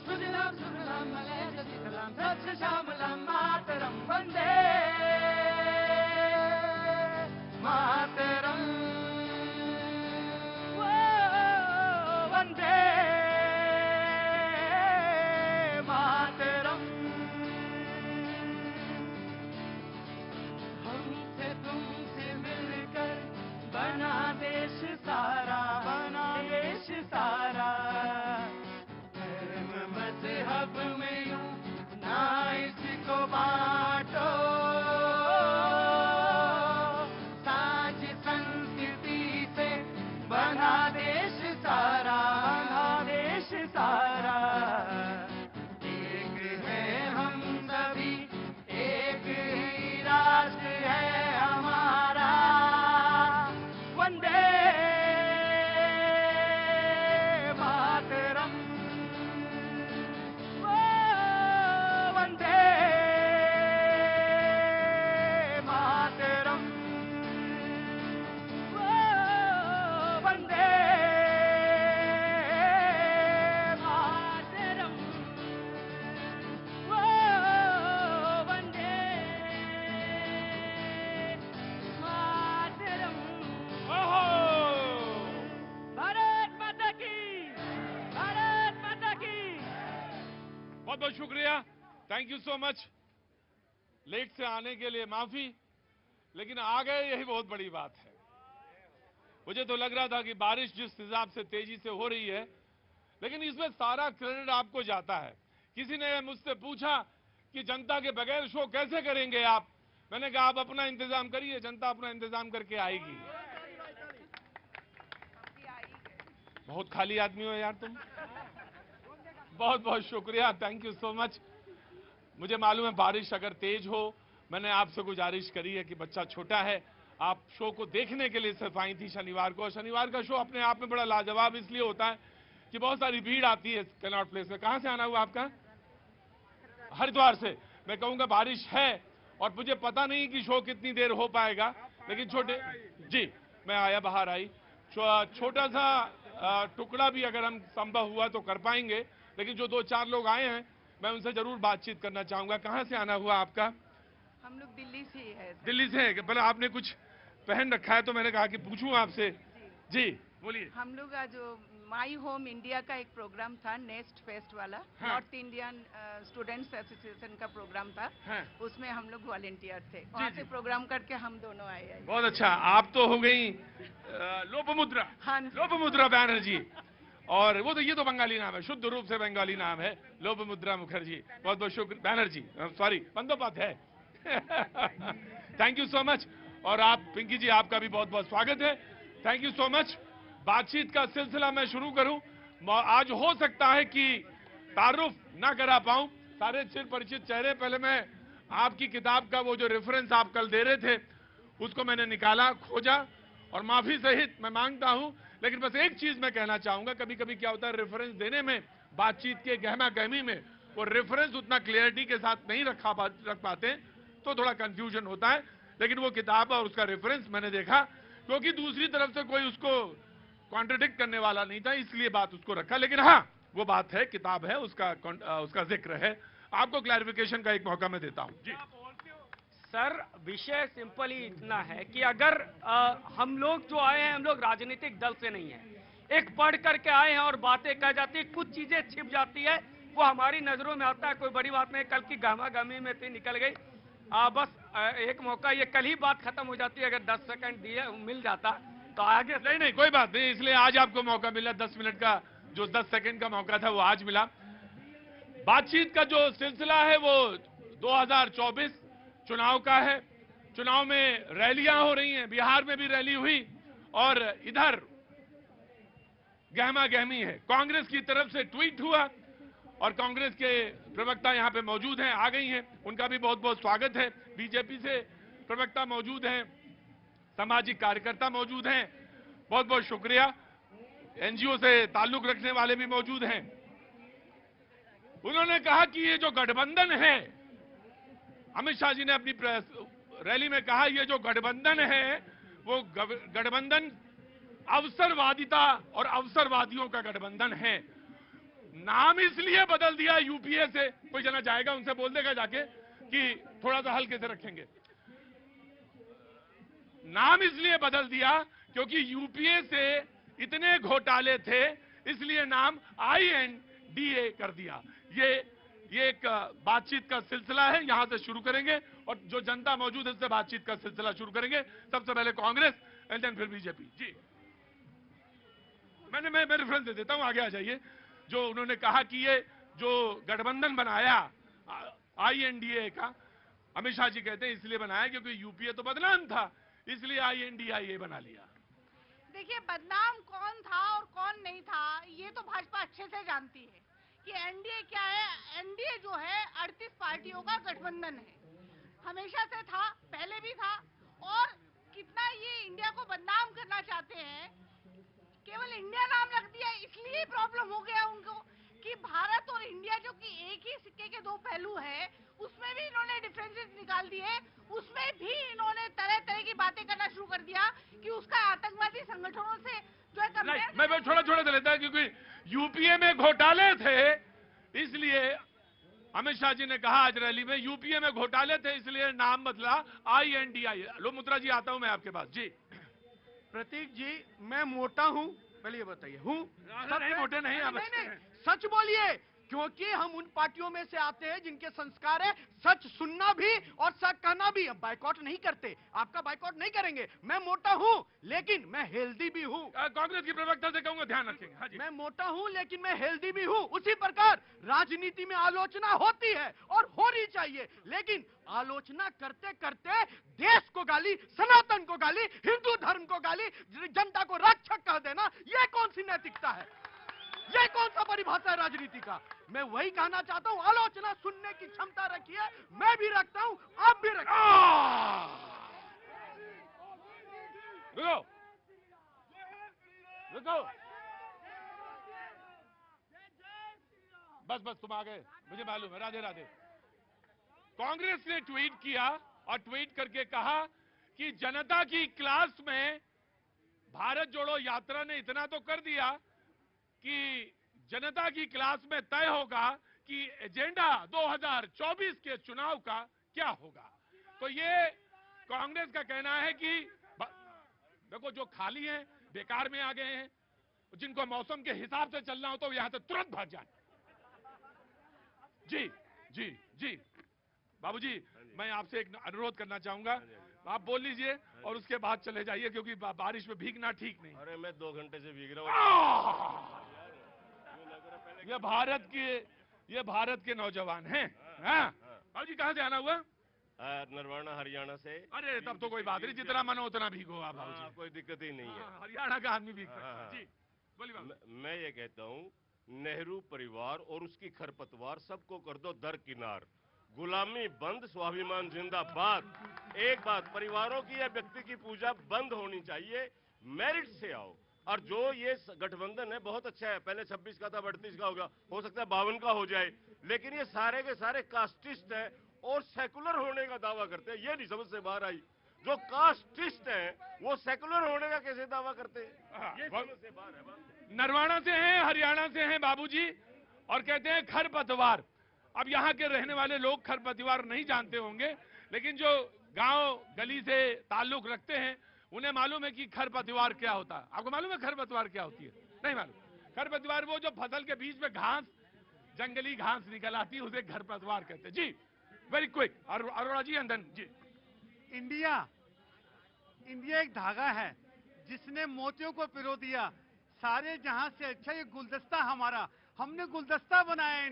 सुजलाम सुफलाम मलयज शीतलाम सस्य श्यामलाम मातरम वंदे मातरम वंदे मातरम। हमसे तुमसे मिलकर बना देश सारा, बना देश सारा। धर्म मजहब में यूं ना इसको बांटो, साज संस्कृति से बना देश सारा, बना देश सारा। एक है हम सभी, एक ही राष्ट्र है हमारा। वंदे मातरम, वंदे मातरम, वंदे मातरम, वंदे मातरम। भारत माता की, भारत माता की। बहुत बहुत शुक्रिया, thank you so much. Late से आने के लिए माफी, लेकिन आ गए यही बहुत बड़ी बात है। मुझे तो लग रहा था कि बारिश जिस हिसाब से तेजी से हो रही है, लेकिन इसमें सारा क्रेडिट आपको जाता है। किसी ने मुझसे पूछा कि जनता के बगैर शो कैसे करेंगे आप। मैंने कहा आप अपना इंतजाम करिए, जनता अपना इंतजाम करके आएगी। बहुत खाली आदमी हो यार तुम। बहुत बहुत शुक्रिया, थैंक यू सो मच। मुझे मालूम है बारिश अगर तेज हो, मैंने आपसे गुजारिश करी है कि बच्चा छोटा है, आप शो को देखने के लिए सिर्फ आई थी शनिवार को। और शनिवार का शो अपने आप में बड़ा लाजवाब इसलिए होता है कि बहुत सारी भीड़ आती है कैनॉट प्लेस में। कहां से आना हुआ आपका? हरिद्वार से। मैं कहूंगा बारिश है और मुझे पता नहीं कि शो कितनी देर हो पाएगा, लेकिन छोटे जी मैं आया, बाहर आई, छोटा सा टुकड़ा भी अगर हम संभव हुआ तो कर पाएंगे। लेकिन जो 2-4 लोग आए हैं मैं उनसे जरूर बातचीत करना चाहूंगा। कहां से आना हुआ आपका? हम लोग दिल्ली से ही है सर। दिल्ली से है। पहले आपने कुछ पहन रखा है तो मैंने कहा कि पूछूं आपसे। जी बोलिए। हम लोग का जो माई होम इंडिया का एक प्रोग्राम था, नेस्ट फेस्ट वाला, हाँ। नॉर्थ इंडियन स्टूडेंट्स एसोसिएशन का प्रोग्राम था। हाँ। उसमें हम लोग वॉलेंटियर थे, वहाँ से प्रोग्राम करके हम दोनों आए हैं। बहुत अच्छा, आप तो हो गई लोपमुद्रा। हाँ। लोपमुद्रा बैनर्जी। और वो तो ये तो बंगाली नाम है, शुद्ध रूप से बंगाली नाम है, लोपमुद्रा मुखर्जी। बहुत बहुत शुक्र, Banerjee sorry, Bandopadhyay. Thank you so much. और आप पिंकी जी, आपका भी बहुत बहुत स्वागत है, थैंक यू सो मच। बातचीत का सिलसिला मैं शुरू करूं। आज हो सकता है कि तारुफ ना करा पाऊं सारे चिर परिचित चेहरे। पहले मैं आपकी किताब का वो जो रेफरेंस आप कल दे रहे थे उसको मैंने निकाला, खोजा, और माफी सहित मैं मांगता हूं। लेकिन बस एक चीज मैं कहना चाहूंगा, कभी कभी क्या होता है रेफरेंस देने में, बातचीत के गहमा गहमी में वो रेफरेंस उतना क्लियरिटी के साथ नहीं रख पाते तो थोड़ा कंफ्यूजन होता है। लेकिन वो किताब और उसका रेफरेंस मैंने देखा, क्योंकि दूसरी तरफ से कोई उसको कॉन्ट्रडिक्ट करने वाला नहीं था, इसलिए बात उसको रखा। लेकिन हाँ, वो बात है, किताब है, उसका जिक्र है। आपको क्लैरिफिकेशन का एक मौका मैं देता हूं जी। सर, विषय सिंपल ही इतना है कि अगर हम लोग जो आए हैं, हम लोग राजनीतिक दल से नहीं है, एक पढ़ करके आए हैं और बातें कह जाती है, कुछ चीजें छिप जाती है, वो हमारी नजरों में आता है, कोई बड़ी बात नहीं। कल की गहमा गहमी में थी, निकल गई। बस एक मौका, ये कल ही बात खत्म हो जाती है। अगर 10 सेकंड दिए मिल जाता तो आगे नहीं कोई बात नहीं, इसलिए आज आपको मौका मिला। 10 मिनट का जो 10 सेकंड का मौका था वो आज मिला। बातचीत का जो सिलसिला है वो 2024 चुनाव का है। चुनाव में रैलियां हो रही हैं, बिहार में भी रैली हुई और इधर गहमा गहमी है। कांग्रेस की तरफ से ट्वीट हुआ और कांग्रेस के प्रवक्ता यहां पे मौजूद हैं, आ गई हैं, उनका भी बहुत बहुत स्वागत है। बीजेपी से प्रवक्ता मौजूद हैं, सामाजिक कार्यकर्ता मौजूद हैं, बहुत बहुत शुक्रिया। एनजीओ से ताल्लुक रखने वाले भी मौजूद हैं। उन्होंने कहा कि ये जो गठबंधन है, अमित शाह जी ने अपनी रैली में कहा, ये जो गठबंधन है वो गठबंधन अवसरवादिता और अवसरवादियों का गठबंधन है। नाम इसलिए बदल दिया यूपीए से, कोई जना जाएगा उनसे बोल देगा जाके कि थोड़ा सा हल्के से रखेंगे। नाम इसलिए बदल दिया क्योंकि यूपीए से इतने घोटाले थे, इसलिए नाम INDA कर दिया। ये एक बातचीत का सिलसिला है, यहां से शुरू करेंगे और जो जनता मौजूद है उससे बातचीत का सिलसिला शुरू करेंगे। सबसे पहले कांग्रेस एंड देन फिर बीजेपी। जी मैं रेफरेंस दे देता हूं, आगे आ जाइए। जो उन्होंने कहा कि ये जो गठबंधन बनाया INDA का, अमित शाह जी कहते हैं इसलिए बनाया क्योंकि यूपीए तो बदनाम था, इसलिए INDA बना लिया। देखिए, बदनाम कौन था और कौन नहीं था ये तो भाजपा अच्छे से जानती है कि एनडीए क्या है। एनडीए जो है 38 पार्टियों का गठबंधन है, हमेशा से था, पहले भी था। और कितना ये इंडिया को बदनाम करना चाहते हैं, केवल इंडिया नाम रख दिया, इसलिए प्रॉब्लम हो गया उनको कि भारत और इंडिया जो कि एक ही सिक्के के दो पहलू है, उसमें भी इन्होंने डिफरेंसेस निकाल दिए। उसमें भी इन्होंने तरह तरह की बातें करना शुरू कर दिया कि उसका आतंकवादी संगठनों से जो है मैं छोड़ा दे लेता क्योंकि यूपीए में घोटाले थे, इसलिए अमित शाह जी ने कहा आज रैली में यूपीए में घोटाले थे इसलिए नाम बदला INDA। लो मुद्रा जी, आता हूं मैं आपके पास। जी प्रतीक जी, मैं मोटा हूं, पहले ये बताइए हूं? नहीं मोटे नहीं, नहीं, सच बोलिए, क्योंकि हम उन पार्टियों में से आते हैं जिनके संस्कार है सच सुनना भी और सच कहना भी। अब बाइकआउट नहीं करते, आपका बाइकआउट नहीं करेंगे। मैं मोटा हूं लेकिन मैं हेल्दी भी हूं। कांग्रेस की प्रवक्ता से कहूंगा ध्यान रखेंगे। हाँ जी। मैं मोटा हूं लेकिन मैं हेल्दी भी हूं। उसी प्रकार राजनीति में आलोचना होती है और होनी चाहिए, लेकिन आलोचना करते करते देश को गाली, सनातन को गाली, हिंदू धर्म को गाली, जनता को रक्षक कह देना, यह कौन सी नैतिकता है? यह कौन सा परिभाषा है राजनीति का? मैं वही कहना चाहता हूं, आलोचना सुनने की क्षमता रखिए, मैं भी रखता हूं, आप भी रखिए। रुको बस तुम आ गए, मुझे मालूम है। राधे राधे। कांग्रेस ने ट्वीट किया और ट्वीट करके कहा कि जनता की क्लास में भारत जोड़ो यात्रा ने इतना तो कर दिया कि जनता की क्लास में तय होगा कि एजेंडा 2024 के चुनाव का क्या होगा। तो ये कांग्रेस का कहना है कि देखो जो खाली हैं, बेकार में आ गए हैं, जिनको मौसम के हिसाब से चलना हो तो यहां से तुरंत भाग जाए। जी जी जी बाबूजी, मैं आपसे एक अनुरोध करना चाहूंगा, आप बोल लीजिए और उसके बाद चले जाइए क्योंकि बारिश में भीगना ठीक नहीं। अरे मैं 2 घंटे से भीग रहा हूँ। ये भारत के नौजवान हैं। बाबूजी कहाँ से आना हुआ? नरवाना हरियाणा से। अरे तब तो कोई बात नहीं, जितना मनो उतना भीगो आप बाबूजी, कोई दिक्कत ही नहीं है। हरियाणा का आदमी भीग सकता है। जी बोलिए। मैं ये कहता हूँ, नेहरू परिवार और उसकी खरपतवार सबको कर दो दरकिनार, गुलामी बंद, स्वाभिमान जिंदाबाद। एक बात, परिवारों की या व्यक्ति की पूजा बंद होनी चाहिए, मेरिट से आओ। और जो ये गठबंधन है बहुत अच्छा है, पहले 26 का था, 38 का होगा, हो सकता है 52 का हो जाए, लेकिन ये सारे के सारे कास्टिस्ट है और सेकुलर होने का दावा करते हैं। ये नहीं समझ से बाहर आई, जो कास्टिस्ट है वो सेकुलर होने का कैसे दावा करते हैं? ये समझ से बाहर है। नरवाना से हैं, हरियाणा से हैं बाबूजी, और कहते हैं खरपतवार। अब यहाँ के रहने वाले लोग खरपतवार नहीं जानते होंगे, लेकिन जो गांव गली से ताल्लुक रखते हैं उन्हें मालूम है कि खरपतवार क्या होता है। आपको मालूम है खरपतवार क्या होती है? नहीं मालूम। खरपतवार वो जो फसल के बीच में घास, जंगली घास निकल आती है, उसे खरपतवार कहते हैं। जी वेरी क्विक, अरोड़ा जी अंदर। जी इंडिया एक धागा है जिसने मोतियों को पिरो दिया। सारे जहां से अच्छा ये गुलदस्ता हमारा, हमने गुलदस्ता बनाया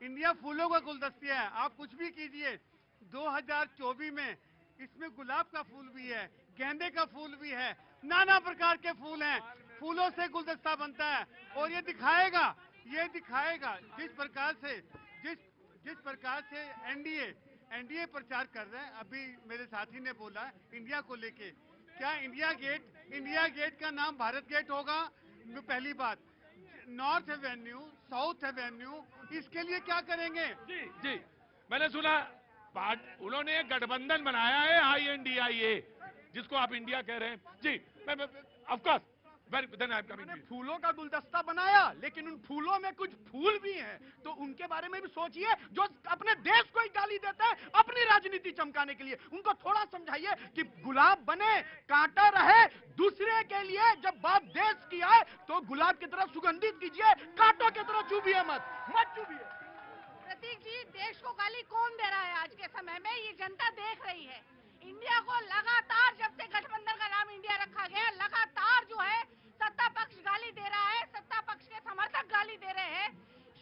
इंडिया फूलों का गुलदस्ता है। आप कुछ भी कीजिए, 2024 में इसमें गुलाब का फूल भी है, गेंदे का फूल भी है, नाना प्रकार के फूल हैं। फूलों से गुलदस्ता बनता है और ये दिखाएगा जिस प्रकार से एनडीए प्रचार कर रहे हैं। अभी मेरे साथी ने बोला इंडिया को लेके, क्या इंडिया गेट का नाम भारत गेट होगा? पहली बात, नॉर्थ एवेन्यू, साउथ एवेन्यू, इसके लिए क्या करेंगे? जी मैंने सुना उन्होंने एक गठबंधन बनाया है INDA, जिसको आप इंडिया कह रहे हैं। जी मैं of course then I'm coming to उन्होंने you. फूलों का गुलदस्ता बनाया, लेकिन उन फूलों में कुछ फूल भी हैं, तो उनके बारे में भी सोचिए, जो अपने देश को ही गाली देते हैं अपनी राजनीति चमकाने के लिए। उनको थोड़ा समझाइए कि गुलाब बने, कांटा रहे, दूसरे के लिए जब बात देश की आए तो गुलाब की तरह सुगंधित कीजिए, कांटों की तरह चुभिए मत चुभिए। प्रतीक जी, देश को गाली कौन दे रहा है आज के समय में? ये जनता देख रही है। इंडिया को लगातार, जब से गठबंधन का नाम इंडिया रखा गया, लगातार जो है सत्ता पक्ष गाली दे रहा है, सत्ता पक्ष के समर्थक गाली दे रहे हैं।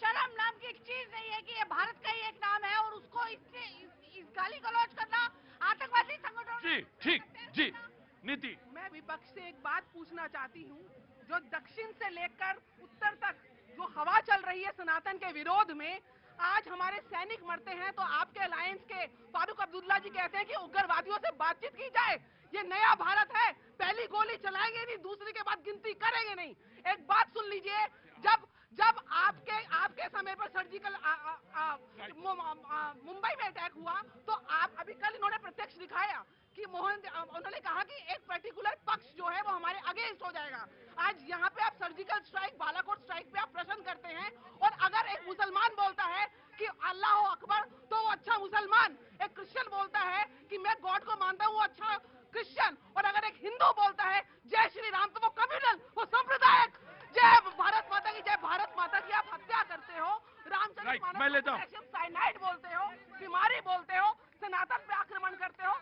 शर्म नाम की एक चीज नहीं है कि ये भारत का ही एक नाम है और उसको इस गाली गलौज करना आतंकवादी संगठनों। जी ठीक जी। नीति, मैं विपक्ष से एक बात पूछना चाहती हूँ, जो दक्षिण से लेकर उत्तर तक जो हवा चल रही है सनातन के विरोध में, आज हमारे सैनिक मरते हैं तो आपके अलायंस के फारूक अब्दुल्ला जी कहते हैं कि उग्रवादियों से बातचीत की जाए। ये नया भारत है, पहली गोली चलाएंगे नहीं, दूसरी के बाद गिनती करेंगे नहीं। एक बात सुन लीजिए, जब आपके समय पर सर्जिकल मुंबई में अटैक हुआ तो आप अभी कल इन्होंने प्रत्यक्ष दिखाया कि उन्होंने कहा कि एक पर्टिकुलर पक्ष जो है वो हमारे अगेंस्ट हो जाएगा। आज यहाँ पे आप सर्जिकल स्ट्राइक, बालाकोट स्ट्राइक पे आप प्रश्न करते हैं, और अगर एक मुसलमान बोलता है कि अल्लाह अकबर तो वो अच्छा मुसलमान, एक क्रिश्चियन बोलता है कि मैं गॉड को मानता हूँ वो अच्छा क्रिश्चियन, और अगर एक हिंदू बोलता है जय श्री राम तो वो कम्युनल, वो सांप्रदायिक। जय भारत माता की, जय भारत माता की आप हत्या करते हो, रामचंद्र मैं लेता हूँ। साइनाइड बोलते हो, बीमारी बोलते हो, सनातन पे आक्रमण करते हो,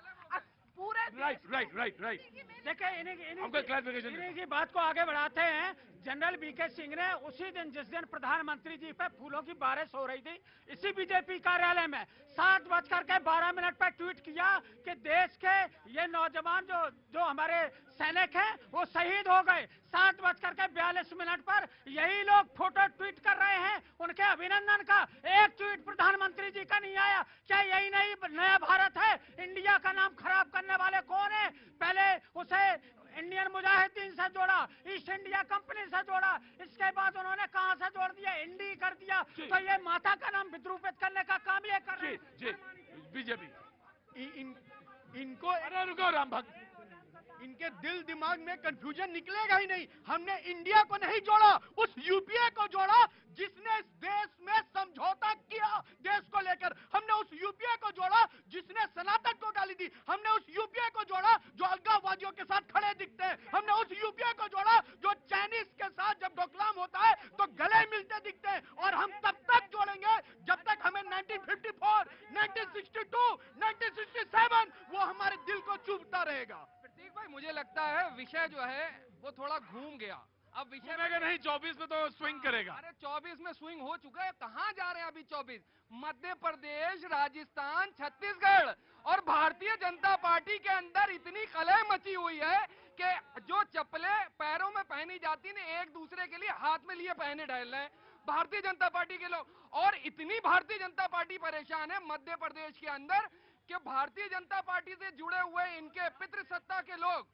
पूरे राइट। देखिए इन्हीं की बात को आगे बढ़ाते हैं। जनरल वीके सिंह ने उसी दिन, जिस दिन प्रधानमंत्री जी पे फूलों की बारिश हो रही थी, इसी बीजेपी कार्यालय में 7:12 पर ट्वीट किया कि देश के ये नौजवान जो हमारे सैनिक हैं वो शहीद हो गए। 7:42 पर यही लोग फोटो ट्वीट कर रहे हैं उनके अभिनंदन का। एक ट्वीट प्रधानमंत्री जी का नहीं आया। क्या यही नहीं नया भारत है? इंडिया का नाम खराब करने वाले कौन है? पहले उसे इंडियन मुजाहिदीन से जोड़ा, ईस्ट इंडिया कंपनी से जोड़ा, इसके बाद उन्होंने कहां से जोड़ दिया? इंडी कर दिया। तो ये माता का नाम विद्रूपित करने का काम ये कर रहे हैं। बीजेपी इनको, अरे रुको राम भक्त, इनके दिल दिमाग में कंफ्यूजन निकलेगा ही नहीं। हमने इंडिया को नहीं जोड़ा, उस यूपीए को जोड़ा जिसने इस देश में समझौता किया देश को लेकर। हमने उस यूपीए को जोड़ा जिसने सनातन को गाली दी। हमने उस यूपीए को जोड़ा जो अलगाववादियों के साथ खड़े दिखते हैं। हमने उस यूपीए को जोड़ा जो चाइनीज के साथ जब डोकलाम होता है तो गले मिलते दिखते हैं। और हम तब तक जोड़ेंगे जब तक हमें 1954, 1962, 1967 वो हमारे दिल को चुभता रहेगा। प्रतीक भाई, मुझे लगता है विषय जो है वो थोड़ा घूम गया। अब विषय में नहीं, 24 में तो स्विंग करेगा। अरे 24 में स्विंग हो चुका है, कहां जा रहे हैं अभी 24? मध्य प्रदेश, राजस्थान, छत्तीसगढ़ और भारतीय जनता पार्टी के अंदर इतनी कलह मची हुई है कि जो चप्पलें पैरों में पहनी जाती ने एक दूसरे के लिए हाथ में लिए पहने डाल रहे हैं भारतीय जनता पार्टी के लोग। और इतनी भारतीय जनता पार्टी परेशान है मध्य प्रदेश के अंदर कि भारतीय जनता पार्टी से जुड़े हुए इनके पितृसत्ता के लोग,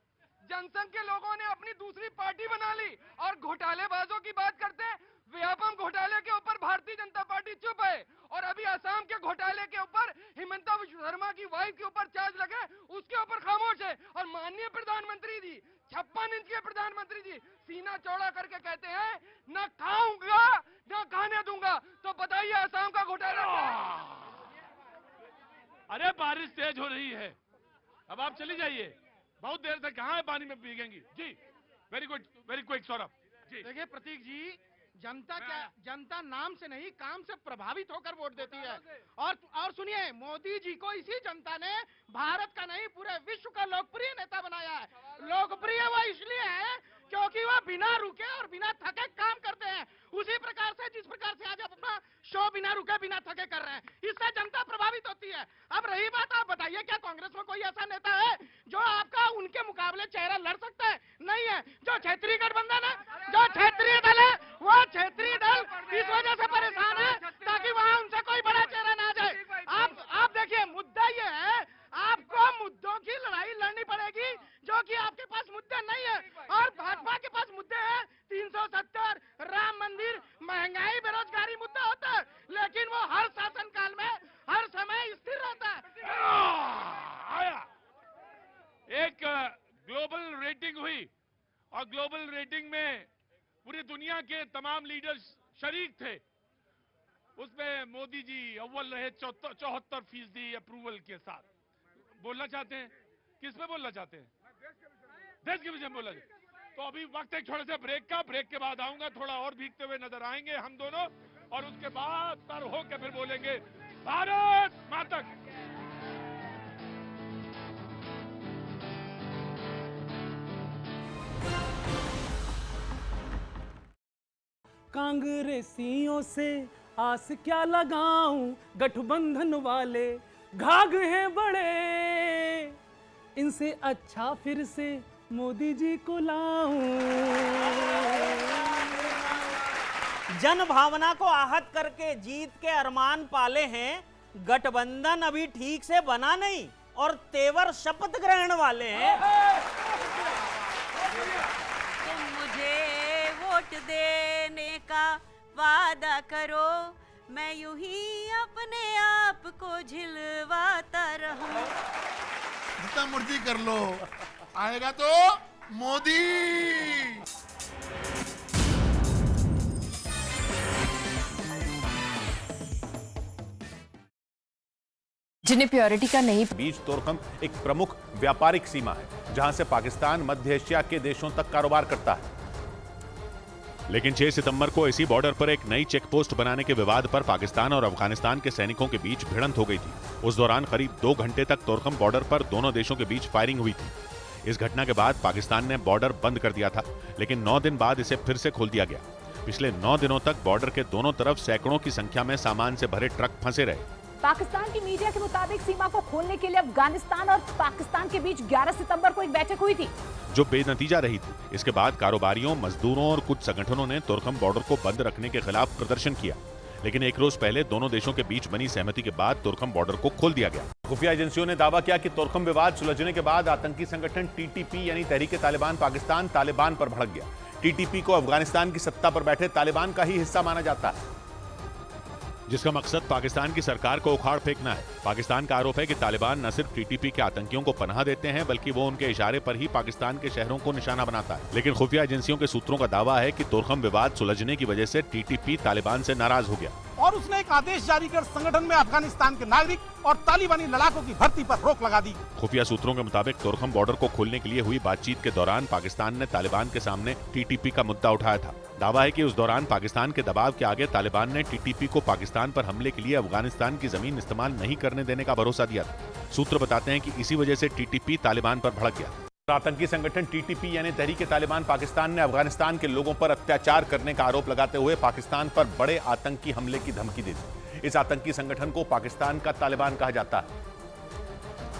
जनसंघ के लोगों ने अपनी दूसरी पार्टी बना ली और घोटालेबाजों की बात करते हैं। व्यापम घोटाले के ऊपर भारतीय जनता पार्टी चुप है, और अभी असम के घोटाले के ऊपर हिमंता विश्व शर्मा की वाइफ के ऊपर चार्ज लगे, उसके ऊपर खामोश है। और माननीय प्रधानमंत्री जी, 56 इंच के प्रधानमंत्री जी सीना चौड़ा करके कहते हैं न खाऊंगा न खाने दूंगा। तो बताइए असम का घोटाला क्या है? अरे बारिश तेज हो रही है, अब आप चली जाइए, बहुत देर से कहां है पानी में भीगेंगी। जी very good, very quick Saurabh ji. देखिए प्रतीक जी, जनता नाम से नहीं काम से प्रभावित होकर वोट देती है। और सुनिए, मोदी जी को इसी जनता ने भारत का नहीं पूरे विश्व का लोकप्रिय नेता बनाया है। लोकप्रिय वो इसलिए है क्योंकि वो बिना रुके और बिना थके काम करते हैं। उसी प्रकार से जिस प्रकार से आज आप अपना शो बिना रुके बिना थके कर रहे हैं, इससे जनता प्रभावित होती है। अब रही बात, आप बताइए क्या कांग्रेस में कोई ऐसा नेता है जो आपका उनके मुकाबले चेहरा लड़ सकता है? नहीं है। जो क्षेत्रीय गठबंधन है, जो क्षेत्रीय दल है, वो क्षेत्रीय दल इस वजह से परेशान है ताकि वहां उनसे कोई बड़ा चेहरा ना आ जाए। आप देखिए, मुद्दा ये है, आपको मुद्दों की लड़ाई लड़नी पड़ेगी जो कि आपके पास मुद्दे नहीं है। और भाजपा के पास मुद्दे हैं 370, राम मंदिर, महंगाई, बेरोजगारी मुद्दा होता है, लेकिन वो हर शासन काल में हर समय स्थिर रहता है। आया एक ग्लोबल रेटिंग हुई और ग्लोबल ग्लोबल रेटिंग में पूरी दुनिया के तमाम लीडर्स शरीक थे, उसमें मोदी जी अव्वल रहे 74% अप्रूवल के साथ। बोलना चाहते हैं, किस पे बोलना चाहते हैं? देश के विषय में बोलना चाहते हैं। तो अभी वक्त है छोटे से ब्रेक का, ब्रेक के बाद आऊंगा, थोड़ा और भीगते हुए नजर आएंगे हम दोनों, और उसके बाद तर होकर फिर बोलेंगे भारत माता की। कांग्रेसियों से आस क्या लगाऊं, गठबंधन वाले घाघ हैं बड़े, इनसे अच्छा फिर से मोदी जी को लाऊं। जन भावना को आहत करके जीत के अरमान पाले हैं, गठबंधन अभी ठीक से बना नहीं और तेवर शपथ ग्रहण वाले हैं। तुम मुझे वोट देने का वादा करो, मैं यूं ही अपने आप को झिलवाता रहूं। जितना मर्जी कर लो, आएगा तो मोदी। जिन्हें प्योरिटी का नहीं। बीच तोरखम एक प्रमुख व्यापारिक सीमा है जहां से पाकिस्तान मध्य एशिया के देशों तक कारोबार करता है। लेकिन 6 सितंबर को इसी बॉर्डर पर एक नई चेक पोस्ट बनाने के विवाद पर पाकिस्तान और अफगानिस्तान के सैनिकों के बीच भिड़ंत हो गई थी। उस दौरान करीब 2 घंटे तक तोरखम बॉर्डर पर दोनों देशों के बीच फायरिंग हुई थी। इस घटना के बाद पाकिस्तान ने बॉर्डर बंद कर दिया था, लेकिन 9 दिन बाद इसे फिर से खोल दिया गया। पिछले 9 दिनों तक बॉर्डर के दोनों तरफ सैकड़ों की संख्या में सामान से भरे ट्रक फंसे रहे। पाकिस्तान की मीडिया के मुताबिक सीमा को खोलने के लिए अफगानिस्तान और पाकिस्तान के बीच 11 सितंबर को एक बैठक हुई थी, जो बेनतीजा रही थी। इसके बाद कारोबारियों, मजदूरों और कुछ संगठनों ने तोरखम बॉर्डर को बंद रखने के खिलाफ प्रदर्शन किया, लेकिन एक रोज पहले दोनों देशों के बीच बनी सहमति के बाद तोरखम बॉर्डर को खोल दिया गया। खुफिया एजेंसियों ने दावा किया कि तोरखम विवाद सुलझने के बाद आतंकी संगठन टीटीपी यानी तहरीके तालिबान पाकिस्तान तालिबान पर भड़क गया। टीटीपी को अफगानिस्तान की सत्ता पर बैठे तालिबान का ही हिस्सा माना जाता है, जिसका मकसद पाकिस्तान की सरकार को उखाड़ फेंकना है। पाकिस्तान का आरोप है कि तालिबान न सिर्फ टीटीपी के आतंकियों को पनाह देते हैं, बल्कि वो उनके इशारे पर ही पाकिस्तान के शहरों को निशाना बनाता है। लेकिन खुफिया एजेंसियों के सूत्रों का दावा है कि तोरखम विवाद सुलझने की वजह से टीटीपी तालिबान से नाराज हो गया और उसने एक आदेश जारी कर संगठन में अफगानिस्तान के नागरिक और तालिबानी लड़ाकों की भर्ती पर रोक लगा दी। खुफिया सूत्रों के मुताबिक तोरखम बॉर्डर को खोलने के लिए हुई बातचीत के दौरान पाकिस्तान ने तालिबान के सामने टीटीपी का मुद्दा उठाया था। दावा है कि उस दौरान पाकिस्तान के दबाव के आगे तालिबान ने टीटीपी को पाकिस्तान पर हमले के लिए अफगानिस्तान की जमीन इस्तेमाल नहीं करने देने का भरोसा दिया था। सूत्र बताते हैं कि इसी वजह से टीटीपी तालिबान पर भड़क गया। आतंकी संगठन टीटीपी यानी तहरीके तालिबान पाकिस्तान ने अफगानिस्तान के लोगों पर अत्याचार करने का आरोप लगाते हुए पाकिस्तान पर बड़े आतंकी हमले की धमकी दी थी। इस आतंकी संगठन को पाकिस्तान का तालिबान कहा जाता है,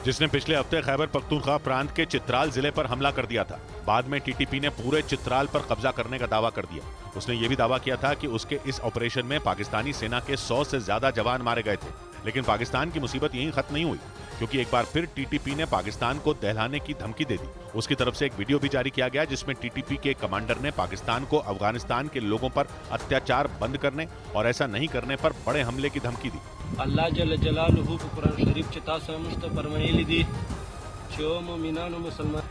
जिसने पिछले हफ्ते खैबर पख्तूनख्वा प्रांत के चित्राल जिले पर हमला कर दिया था। बाद में टीटीपी ने पूरे चित्राल पर कब्जा करने का दावा कर दिया। उसने ये भी दावा किया था कि उसके इस ऑपरेशन में पाकिस्तानी सेना के 100 से ज्यादा जवान मारे गए थे। लेकिन पाकिस्तान की मुसीबत यहीं खत्म नहीं हुई, क्योंकि एक बार फिर टीटीपी ने पाकिस्तान को दहलाने की धमकी दे दी। उसकी तरफ से एक वीडियो भी जारी किया गया, जिसमें टीटीपी के कमांडर ने पाकिस्तान को अफगानिस्तान के लोगों पर अत्याचार बंद करने और ऐसा नहीं करने पर बड़े हमले की धमकी दी। अल्लाह जल जलालुहु कुरान शरीफ चिता समस्त फरमाइली दी।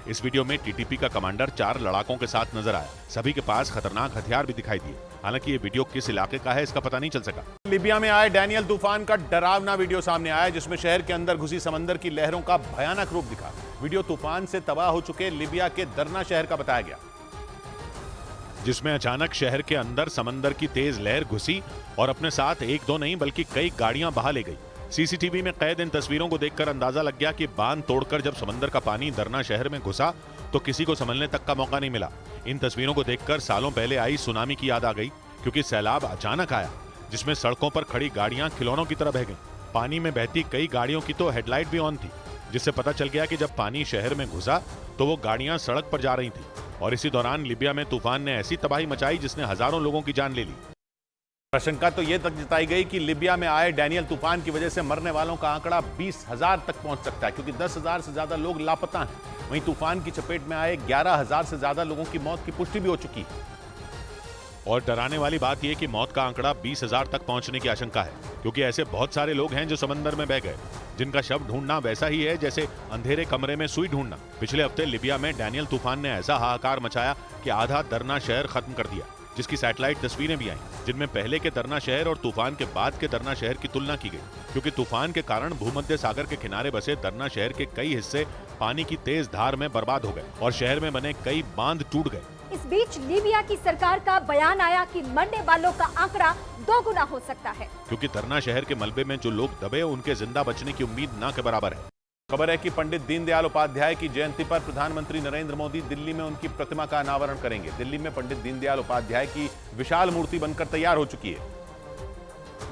इस वीडियो में टीटीपी का कमांडर 4 लड़ाकों के साथ नजर आया। सभी के पास खतरनाक हथियार भी दिखाई दिए। हालांकि ये वीडियो किस इलाके का है इसका पता नहीं चल सका। लीबिया में आए डैनियल तूफान का डरावना वीडियो सामने आया, जिसमें शहर के अंदर घुसी समंदर की लहरों का भयानक रूप दिखा। वीडियो तूफान से तबाह हो चुके लीबिया के दरना शहर का बताया गया, जिसमें अचानक शहर के अंदर समंदर की तेज लहर घुसी और अपने साथ 1-2 नहीं बल्कि कई गाड़ियां बहा ले गई। सीसीटीवी में कैद इन तस्वीरों को देखकर अंदाजा लग गया कि बांध तोड़कर जब समंदर का पानी दरना शहर में घुसा तो किसी को संभलने तक का मौका नहीं मिला। इन तस्वीरों को देखकर सालों पहले आई सुनामी की याद आ गई, क्योंकि सैलाब अचानक आया, जिसमें सड़कों पर खड़ी गाड़ियां खिलौनों की तरह बह गईं। पानी में बहती कई गाड़ियों की तो हेडलाइट भी ऑन थी, जिससे पता चल गया कि जब पानी शहर में घुसा तो वो गाड़ियां सड़क पर जा रही थी। और इसी दौरान लीबिया में तूफान ने ऐसी तबाही मचाई जिसने हजारों लोगों की जान ले ली। आशंका तो यह तक जताई गई कि लीबिया में आए डैनियल तूफान की वजह से मरने वालों का आंकड़ा 20,000 तक पहुंच सकता है, क्योंकि 10,000 से ज्यादा लोग लापता हैं। वहीं तूफान की चपेट में आए 11,000 से ज्यादा लोगों की मौत की पुष्टि भी हो चुकी है। और डराने वाली बात यह कि मौत का आंकड़ा 20,000 तक पहुंचने की आशंका है, क्योंकि ऐसे बहुत सारे लोग हैं जो समंदर में बह गए, जिनका शव ढूंढना वैसा ही है जैसे अंधेरे कमरे में सुई ढूंढना। पिछले हफ्ते लीबिया में डैनियल तूफान ने ऐसा हाहाकार मचाया कि आधा दरना शहर खत्म कर दिया, जिसकी सैटेलाइट तस्वीरें भी आईं, जिनमें पहले के दरना शहर और तूफान के बाद के दरना शहर की तुलना की गई, क्योंकि तूफान के कारण भूमध्य सागर के किनारे बसे दरना शहर के कई हिस्से पानी की तेज धार में बर्बाद हो गए और शहर में बने कई बांध टूट गए। इस बीच लीबिया की सरकार का बयान आया कि मरने वालों का आंकड़ा 2 गुना हो सकता है, क्योंकि दरना शहर के मलबे में जो लोग दबे उनके जिंदा बचने की उम्मीद न के बराबर है। खबर है कि पंडित दीनदयाल उपाध्याय की जयंती पर प्रधानमंत्री नरेंद्र मोदी दिल्ली में उनकी प्रतिमा का अनावरण करेंगे। दिल्ली में पंडित दीनदयाल उपाध्याय की विशाल मूर्ति बनकर तैयार हो चुकी है,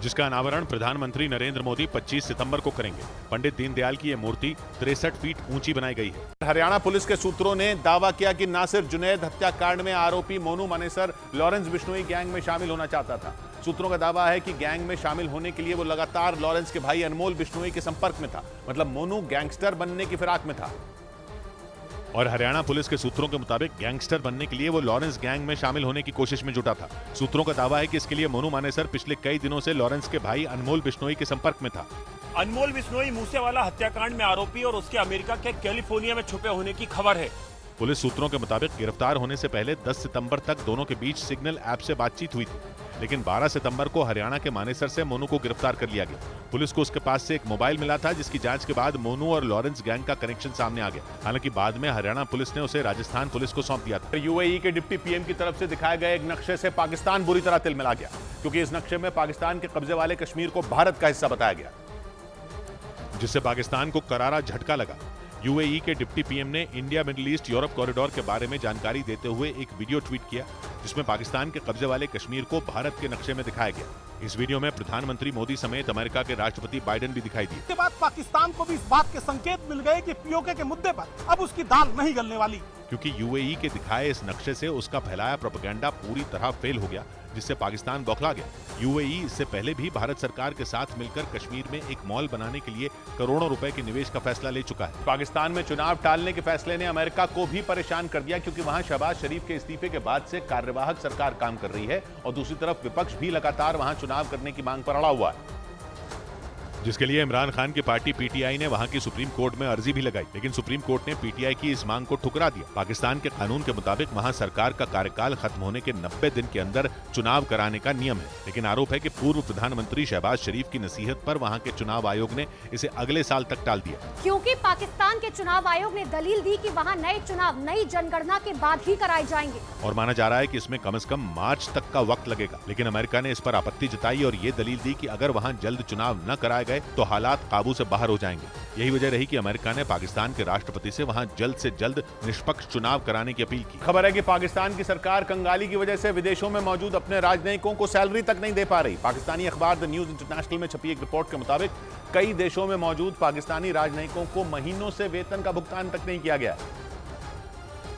जिसका अनावरण प्रधानमंत्री नरेंद्र मोदी 25 सितंबर को करेंगे। पंडित दीनदयाल की यह मूर्ति 63 फीट ऊंची बनाई गई है। हरियाणा पुलिस के सूत्रों ने दावा किया कि नासिर जुनैद हत्याकांड में आरोपी मोनू मानेसर लॉरेंस बिश्नोई गैंग में शामिल होना चाहता था। सूत्रों का दावा है कि गैंग में शामिल होने के लिए वो लगातार लॉरेंस के भाई अनमोल बिश्नोई के संपर्क में था, मतलब मोनू गैंगस्टर बनने की फिराक में था। और हरियाणा पुलिस के सूत्रों के मुताबिक गैंगस्टर बनने के लिए वो लॉरेंस गैंग में शामिल होने की कोशिश में जुटा था। सूत्रों का दावा है कि इसके लिए मोनू मानेसर पिछले कई दिनों से लॉरेंस के भाई अनमोल बिश्नोई के संपर्क में था। अनमोल बिश्नोई मूसेवाला हत्याकांड में आरोपी और उसके अमेरिका के कैलिफोर्निया में छुपे होने की खबर है। पुलिस सूत्रों के मुताबिक गिरफ्तार होने से पहले 10 सितंबर तक दोनों के बीच सिग्नल ऐप से बातचीत हुई थी, लेकिन 12 सितंबर को हरियाणा के मानेसर से मोनू को गिरफ्तार कर लिया गया। पुलिस को उसके पास से एक मोबाइल मिला था, जिसकी जांच के बाद मोनू और लॉरेंस गैंग का कनेक्शन सामने आ गया। हालांकि बाद में हरियाणा पुलिस ने उसे राजस्थान पुलिस को सौंप दिया था। यूएई के डिप्टी पीएम की तरफ से दिखाए गए एक नक्शे से पाकिस्तान बुरी तरह तिलमिला गया, क्योंकि इस नक्शे में पाकिस्तान के कब्जे वाले कश्मीर को भारत का हिस्सा बताया गया, जिससे पाकिस्तान को करारा झटका लगा। यूएई के डिप्टी पीएम ने India middle east Europe corridor के बारे में जानकारी देते हुए एक वीडियो ट्वीट किया, जिसमें पाकिस्तान के कब्जे वाले कश्मीर को भारत के नक्शे में दिखाया गया। इस वीडियो में प्रधानमंत्री मोदी समेत अमेरिका के राष्ट्रपति बाइडेन भी दिखाई दिए। इसके बाद पाकिस्तान को भी इस बात के संकेत मिल गए कि पीओके के मुद्दे पर अब उसकी दाल नहीं गलने वाली, क्योंकि यूएई के दिखाए इस नक्शे से उसका फैलाया प्रोपेगेंडा पूरी तरह फेल हो गया, जिससे पाकिस्तान बौखला गया। यूएई इससे पहले भी भारत सरकार के साथ मिलकर कश्मीर में एक मॉल बनाने के लिए करोड़ों रुपए के निवेश का फैसला ले चुका है। पाकिस्तान में चुनाव टालने के फैसले ने अमेरिका को भी परेशान कर दिया, क्योंकि वहां शहबाज शरीफ के इस्तीफे के बाद से कार्यवाहक सरकार काम कर रही है और दूसरी तरफ विपक्ष भी लगातार वहां चुनाव करने की मांग पर अड़ा हुआ है, जिसके लिए इमरान खान की पार्टी पीटीआई ने वहां की सुप्रीम कोर्ट में अर्जी भी लगाई, लेकिन सुप्रीम कोर्ट ने पीटीआई की इस मांग को ठुकरा दिया। पाकिस्तान के कानून के मुताबिक वहां सरकार का कार्यकाल खत्म होने के 90 दिन के अंदर चुनाव कराने का नियम है, लेकिन आरोप है कि पूर्व प्रधानमंत्री शहबाज शरीफ की नसीहत पर वहां के चुनाव आयोग ने इसे अगले साल तक टाल दिया, क्योंकि पाकिस्तान के चुनाव आयोग ने दलील दी कि वहाँ नए चुनाव नई जनगणना के बाद ही कराए जाएंगे, और माना जा रहा है कि इसमें कम से कम मार्च तक का वक्त लगेगा। लेकिन अमेरिका ने इस पर आपत्ति जताई और ये दलील दी कि अगर वहाँ जल्द चुनाव न कराए गए तो हालात काबू से बाहर हो जाएंगे। यही वजह रही कि अमेरिका ने पाकिस्तान के राष्ट्रपति से वहां जल्द से जल्द निष्पक्ष चुनाव कराने की अपील की। खबर है कि पाकिस्तान की सरकार कंगाली की वजह से विदेशों में मौजूद अपने राजनयिकों को सैलरी तक नहीं दे पा रही। पाकिस्तानी अखबार द न्यूज इंटरनेशनल में छपी एक रिपोर्ट के मुताबिक कई देशों में मौजूद पाकिस्तानी राजनयिकों को महीनों से वेतन का भुगतान तक नहीं किया गया,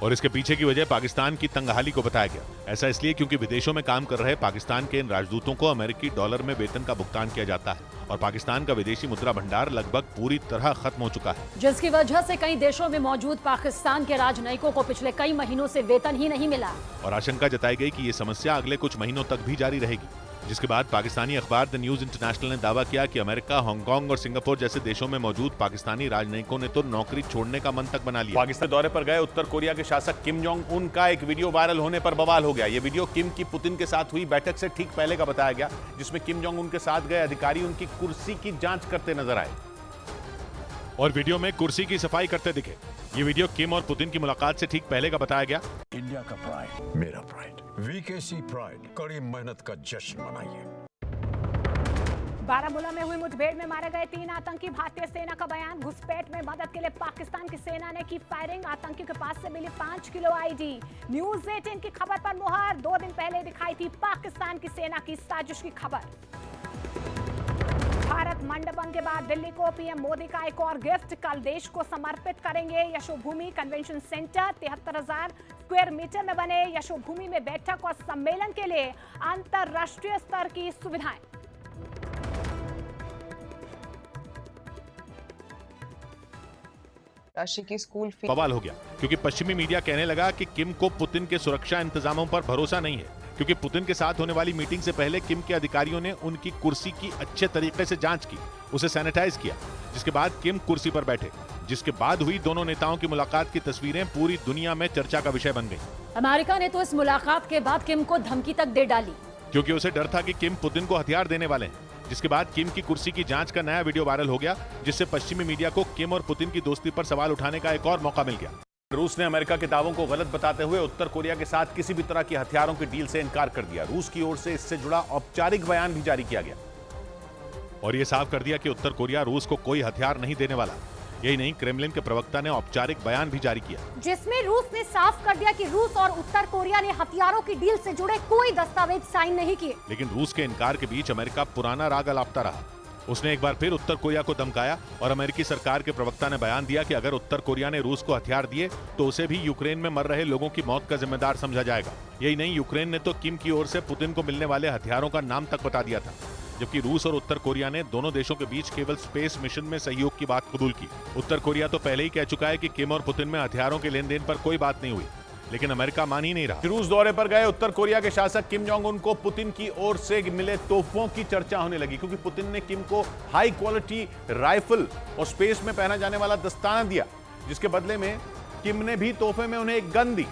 और इसके पीछे की वजह पाकिस्तान की तंगहाली को बताया गया। ऐसा इसलिए क्योंकि विदेशों में काम कर रहे पाकिस्तान के इन राजदूतों को अमेरिकी डॉलर में वेतन का भुगतान किया जाता है, और पाकिस्तान का विदेशी मुद्रा भंडार लगभग पूरी तरह खत्म हो चुका है, जिसकी वजह से कई देशों में मौजूद पाकिस्तान के राजनयिकों को पिछले कई महीनों से वेतन ही नहीं मिला, और आशंका जताई गई कि ये समस्या अगले कुछ महीनों तक भी जारी रहेगी। जिसके बाद पाकिस्तानी अखबार द न्यूज इंटरनेशनल ने दावा किया कि अमेरिका, हांगकांग और सिंगापुर जैसे देशों में मौजूद पाकिस्तानी राजनयिकों ने तो नौकरी छोड़ने का मन तक बना लिया। पाकिस्तान दौरे पर गए उत्तर कोरिया के शासक किम जोंग उन का एक वीडियो वायरल होने पर बवाल हो गया। ये वीडियो किम की पुतिन के साथ हुई बैठक से ठीक पहले का बताया गया, जिसमें किम जोंग उन के साथ गए अधिकारी उनकी कुर्सी की जांच करते नजर आए और वीडियो में कुर्सी की सफाई करते दिखे। ये वीडियो किम और पुतिन की मुलाकात से ठीक पहले का बताया गया। इंडिया का प्राइड, मेरा प्राइड, वीकेसी प्राइड, कड़ी मेहनत का जश्न मनाइए। बारामूला में हुई मुठभेड़ में मारे गए 3 आतंकी, भारतीय सेना का बयान। घुसपैठ में मदद के लिए पाकिस्तान की सेना ने की फायरिंग, आतंकियों के पास से मिली 5 किलो आईडी। न्यूज 18 की खबर पर मुहर, 2 दिन पहले दिखाई थी पाकिस्तान की सेना की साजिश की खबर। भारत मंडपम के बाद दिल्ली को पीएम मोदी का एक और गिफ्ट, कल देश को समर्पित करेंगे Yashobhoomi convention centre. 73,000 square metre में बने यशोभूमि में बैठक और सम्मेलन के लिए अंतरराष्ट्रीय स्तर की सुविधाएं। राशि की स्कूल फीस बवाल हो गया, क्योंकि पश्चिमी मीडिया कहने लगा कि किम को पुतिन के सुरक्षा इंतजामों पर भरोसा नहीं है। क्योंकि पुतिन के साथ होने वाली मीटिंग से पहले किम के अधिकारियों ने उनकी कुर्सी की अच्छे तरीके से जांच की, उसे सैनिटाइज किया, जिसके बाद किम कुर्सी पर बैठे, जिसके बाद हुई दोनों नेताओं की मुलाकात की तस्वीरें पूरी दुनिया में चर्चा का विषय बन गई। अमेरिका ने तो इस मुलाकात के बाद किम को धमकी तक दे डाली, क्योंकि उसे डर था कि किम पुतिन को हथियार देने वाले हैं। जिसके बाद किम की कुर्सी की जांच का नया वीडियो वायरल हो गया, जिससे पश्चिमी मीडिया को किम और पुतिन की दोस्ती पर सवाल उठाने का एक और मौका मिल गया। रूस ने अमेरिका के दावों को गलत बताते हुए उत्तर कोरिया के साथ किसी भी तरह की हथियारों की डील से इनकार कर दिया। रूस की ओर से इससे जुड़ा औपचारिक बयान भी जारी किया गया और यह साफ कर दिया कि उत्तर कोरिया रूस को कोई हथियार नहीं देने वाला। यही नहीं, क्रेमलिन के प्रवक्ता ने औपचारिक बयान भी जारी किया, जिसमें रूस ने साफ कर दिया कि रूस और उत्तर कोरिया ने हथियारों की डील से जुड़े कोई दस्तावेज साइन नहीं किए। लेकिन रूस के इनकार के बीच अमेरिका पुराना राग अलापता रहा। उसने एक बार फिर उत्तर कोरिया को धमकाया और अमेरिकी सरकार के प्रवक्ता ने बयान दिया कि अगर उत्तर कोरिया ने रूस को हथियार दिए तो उसे भी यूक्रेन में मर रहे लोगों की मौत का जिम्मेदार समझा जाएगा। यही नहीं, यूक्रेन ने तो किम की ओर से पुतिन को मिलने वाले हथियारों का नाम तक बता दिया था, जबकि रूस और उत्तर कोरिया ने दोनों देशों के बीच केवल स्पेस मिशन में सहयोग की बात कबूल की। उत्तर कोरिया तो पहले ही कह चुका है कि किम और पुतिन में हथियारों के लेन देन पर कोई बात नहीं हुई, लेकिन अमेरिका मान ही नहीं रहा। रूस दौरे पर गए उत्तर कोरिया के शासक किम जोंग उन को पुतिन की ओर से मिले तोहफों की चर्चा होने लगी, क्योंकि पुतिन ने किम को हाई क्वालिटी राइफल और स्पेस में पहना जाने वाला दस्ताना दिया, जिसके बदले में किम ने भी तोहफे में उन्हें एक गन दी,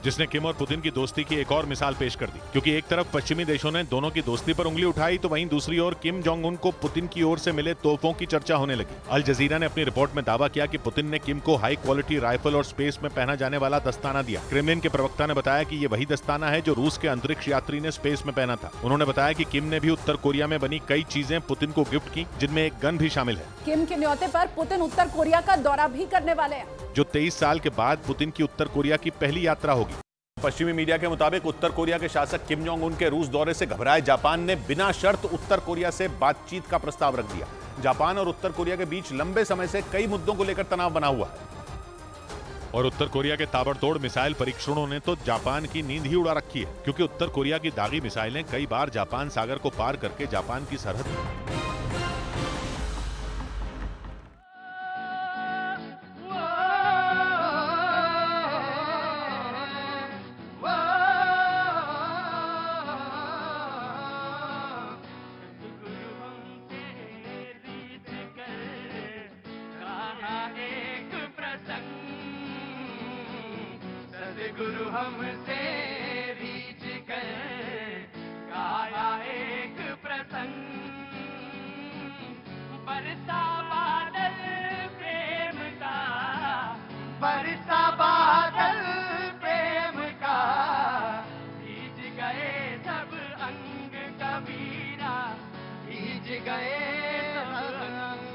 जिसने किम और पुतिन की दोस्ती की एक और मिसाल पेश कर दी। क्योंकि एक तरफ पश्चिमी देशों ने दोनों की दोस्ती पर उंगली उठाई, तो वहीं दूसरी ओर किम जोंग उन को पुतिन की ओर से मिले तोहफों की चर्चा होने लगी। अल जजीरा ने अपनी रिपोर्ट में दावा किया कि पुतिन ने किम को हाई क्वालिटी राइफल और स्पेस में पहना जाने वाला दस्ताना दिया। क्रेमलिन के प्रवक्ता ने बताया कि ये वही दस्ताना है जो रूस के अंतरिक्ष यात्री ने स्पेस में पहना था। उन्होंने बताया कि किम ने भी उत्तर कोरिया में बनी कई चीजें पुतिन को गिफ्ट की, जिनमें एक गन भी शामिल है। किम के न्योते पर पुतिन उत्तर कोरिया का दौरा भी करने वाले हैं, जो 23 साल के बाद पुतिन की उत्तर कोरिया की पहली यात्रा होगी। पश्चिमी मीडिया के मुताबिक उत्तर कोरिया के शासक किम जोंग उन के रूस दौरे से घबराए जापान ने बिना शर्त उत्तर कोरिया से बातचीत का प्रस्ताव रख दिया। जापान और उत्तर कोरिया के बीच लंबे समय से कई मुद्दों को लेकर तनाव बना हुआ है और उत्तर कोरिया के ताबड़तोड़ मिसाइल परीक्षणों ने तो जापान की नींद ही उड़ा रखी है, क्योंकि उत्तर कोरिया की दागी मिसाइलें कई बार जापान सागर को पार करके जापान की सरहद गुरु हमसे रीच कर गाया एक प्रसंग, बरसा बादल प्रेम का, बरसा बादल प्रेम का, भीज गए सब अंग कबीरा, भीज गए सब अंग।